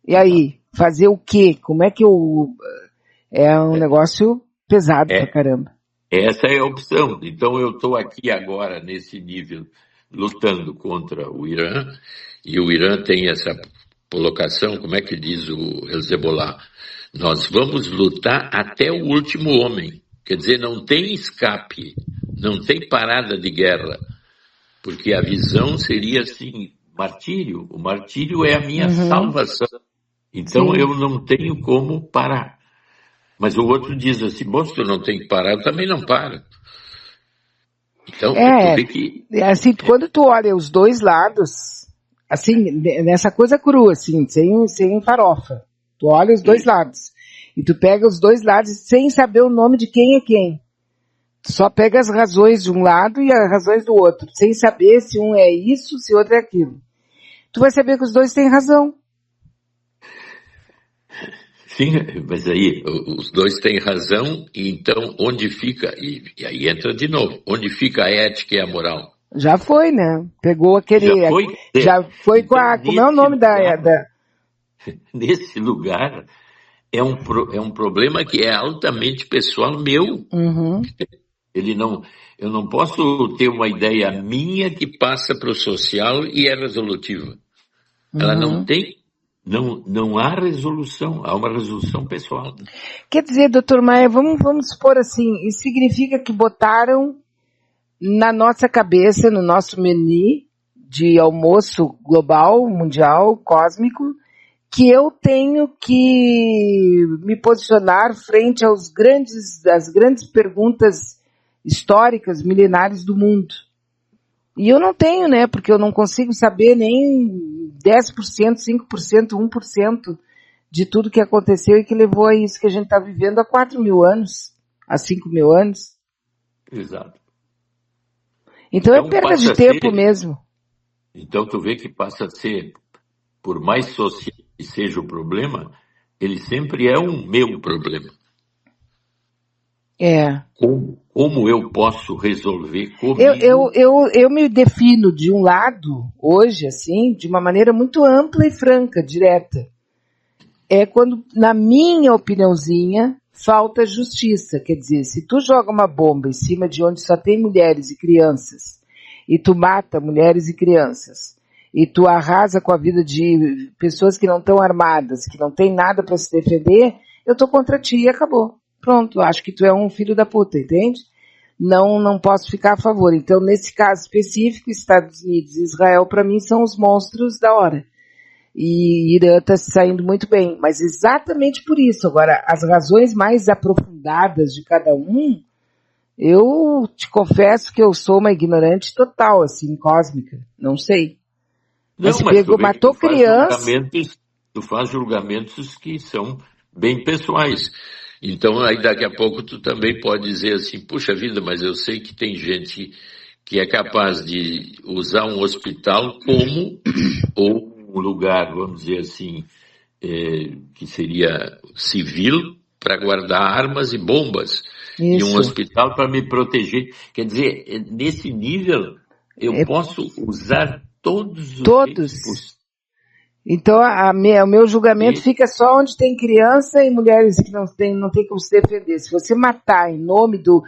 E aí, fazer o quê? Como é que é um negócio pesado pra caramba. Essa é a opção. Então eu estou aqui agora nesse nível lutando contra o Irã, e o Irã tem essa colocação, como é que diz o Hezbollah? Nós vamos lutar até o último homem. Quer dizer, não tem escape, não tem parada de guerra, porque a visão seria assim, martírio. O martírio é a minha salvação. Então Sim. eu não tenho como parar. Mas o outro diz assim, bom, se tu não tem que parar, eu também não paro. Então, tu vê que... assim, quando tu olha os dois lados, assim, nessa coisa crua, assim, sem farofa, tu olha os dois lados. E tu pega os dois lados sem saber o nome de quem é quem. Tu só pega as razões de um lado e as razões do outro, sem saber se um é isso, se o outro é aquilo. Tu vai saber que os dois têm razão. Sim, mas aí os dois têm razão, e então onde fica, e aí entra de novo, onde fica a ética e a moral? Já foi, né? Pegou aquele... Já foi então, com a... Como é o nome da... Nesse lugar é um problema que é altamente pessoal meu. Eu não posso ter uma ideia minha que passa para o social e é resolutiva. Ela não tem... Não há resolução, há uma resolução pessoal. Quer dizer, doutor Maia, vamos supor assim, isso significa que botaram na nossa cabeça, no nosso menu de almoço global, mundial, cósmico, que eu tenho que me posicionar frente às grandes perguntas históricas, milenares do mundo. E eu não tenho, né? Porque eu não consigo saber nem 10%, 5%, 1% de tudo que aconteceu e que levou a isso que a gente está vivendo há 4.000 anos, há 5.000 anos. Exato. Então é perda de tempo mesmo. Então tu vê que passa a ser, por mais social que seja o problema, ele sempre é um meu problema. Como eu posso resolver comigo? Eu me defino de um lado, hoje, assim, de uma maneira muito ampla e franca, direta. É quando, na minha opiniãozinha, falta justiça. Quer dizer, se tu joga uma bomba em cima de onde só tem mulheres e crianças, e tu mata mulheres e crianças, e tu arrasa com a vida de pessoas que não estão armadas, que não tem nada para se defender, eu tô contra ti e acabou. Pronto, acho que tu é um filho da puta, entende? Não posso ficar a favor. Então, nesse caso específico, Estados Unidos e Israel, para mim, são os monstros da hora. E Irã está saindo muito bem. Mas exatamente por isso. Agora, as razões mais aprofundadas de cada um, eu te confesso que eu sou uma ignorante total, assim, cósmica. Não sei. Mas matou criança. Tu faz julgamentos que são bem pessoais. Então, aí daqui a pouco tu também pode dizer assim, puxa vida, mas eu sei que tem gente que é capaz de usar um hospital ou um lugar, vamos dizer assim, que seria civil, para guardar armas e bombas. Isso. E um hospital para me proteger. Quer dizer, nesse nível, eu posso usar todos os jeitos possíveis. Então, o meu julgamento fica só onde tem criança e mulheres que não tem como se defender. Se você matar em nome do...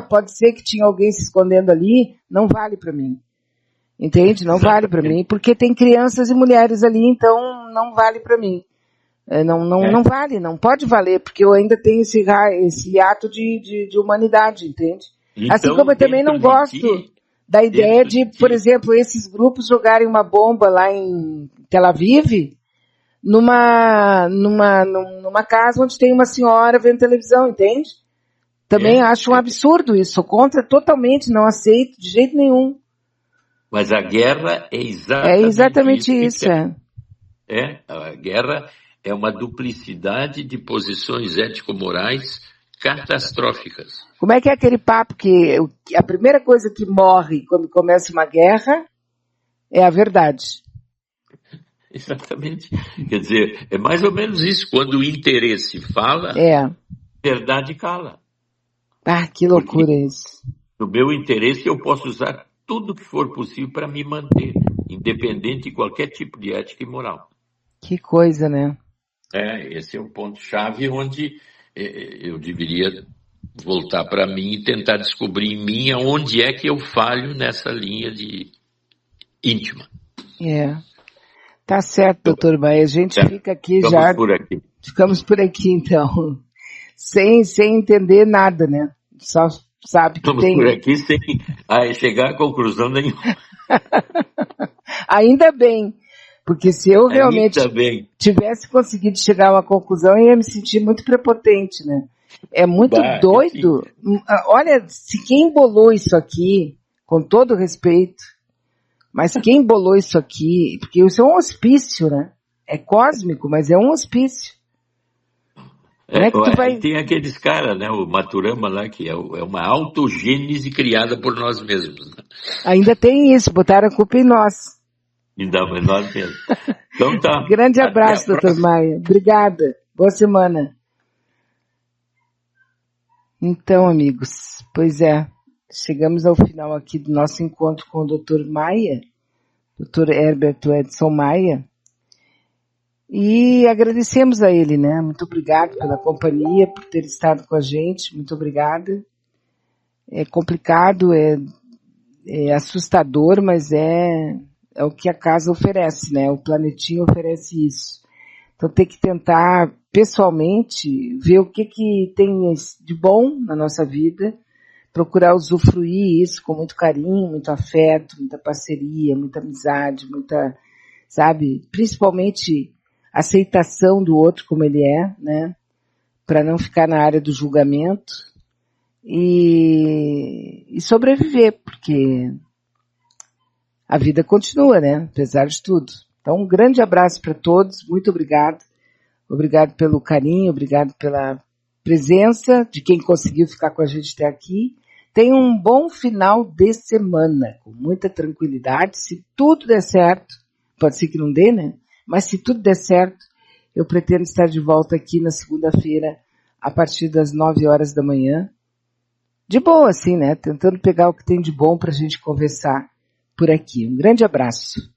pode ser que tinha alguém se escondendo ali, não vale para mim. Entende? Não vale para mim, porque tem crianças e mulheres ali, então não vale para mim. Não vale, não pode valer, porque eu ainda tenho esse ato de humanidade, entende? Então, assim como eu também não gosto da ideia de, por exemplo, esses grupos jogarem uma bomba lá em Tel Aviv, numa casa onde tem uma senhora vendo televisão, entende? Também acho um absurdo isso, sou contra totalmente, não aceito de jeito nenhum. Mas a guerra é exatamente isso. A guerra é uma duplicidade de posições ético-morais catastróficas. Como é que é aquele papo que a primeira coisa que morre quando começa uma guerra é a verdade? Exatamente. Quer dizer, é mais ou menos isso. Quando o interesse fala, a verdade cala. Que loucura isso. No meu interesse, eu posso usar tudo que for possível para me manter, independente de qualquer tipo de ética e moral. Que coisa, né? Esse é um ponto-chave onde eu deveria voltar para mim e tentar descobrir em mim onde é que eu falho nessa linha de íntima. Tá certo, doutor Maia. A gente fica aqui Ficamos já. por aqui. Ficamos por aqui, então. Sem entender nada, né? Só sabe que Ficamos tem. por aqui sem chegar a conclusão nenhuma. Ainda bem. Porque se eu realmente tivesse conseguido chegar a uma conclusão, eu ia me sentir muito prepotente, né? É muito doido. Olha, se quem bolou isso aqui, com todo respeito, mas quem bolou isso aqui, porque isso é um hospício, né? É cósmico, mas é um hospício. Tem aqueles caras, né? O Maturama lá, que é uma autogênese criada por nós mesmos. Né? Ainda tem isso, botaram a culpa em nós. Ainda nós mesmos. Então tá. Grande abraço, doutor Maia. Obrigada. Boa semana. Então, amigos, pois é, chegamos ao final aqui do nosso encontro com o Dr. Maia, Dr. Herberto Edson Maia, e agradecemos a ele, né? Muito obrigado pela companhia, por ter estado com a gente, muito obrigada. É complicado, é assustador, mas é o que a casa oferece, né? O planetinho oferece isso. Então tem que tentar pessoalmente ver o que tem de bom na nossa vida, procurar usufruir isso com muito carinho, muito afeto, muita parceria, muita amizade, muita, sabe, principalmente aceitação do outro como ele é, né, para não ficar na área do julgamento e sobreviver, porque a vida continua, né, apesar de tudo. Então, um grande abraço para todos, muito obrigado. Obrigado pelo carinho, obrigado pela presença de quem conseguiu ficar com a gente até aqui. Tenha um bom final de semana, com muita tranquilidade. Se tudo der certo, pode ser que não dê, né? Mas se tudo der certo, eu pretendo estar de volta aqui na segunda-feira, a partir das 9 horas da manhã. De boa, assim, né? Tentando pegar o que tem de bom para a gente conversar por aqui. Um grande abraço.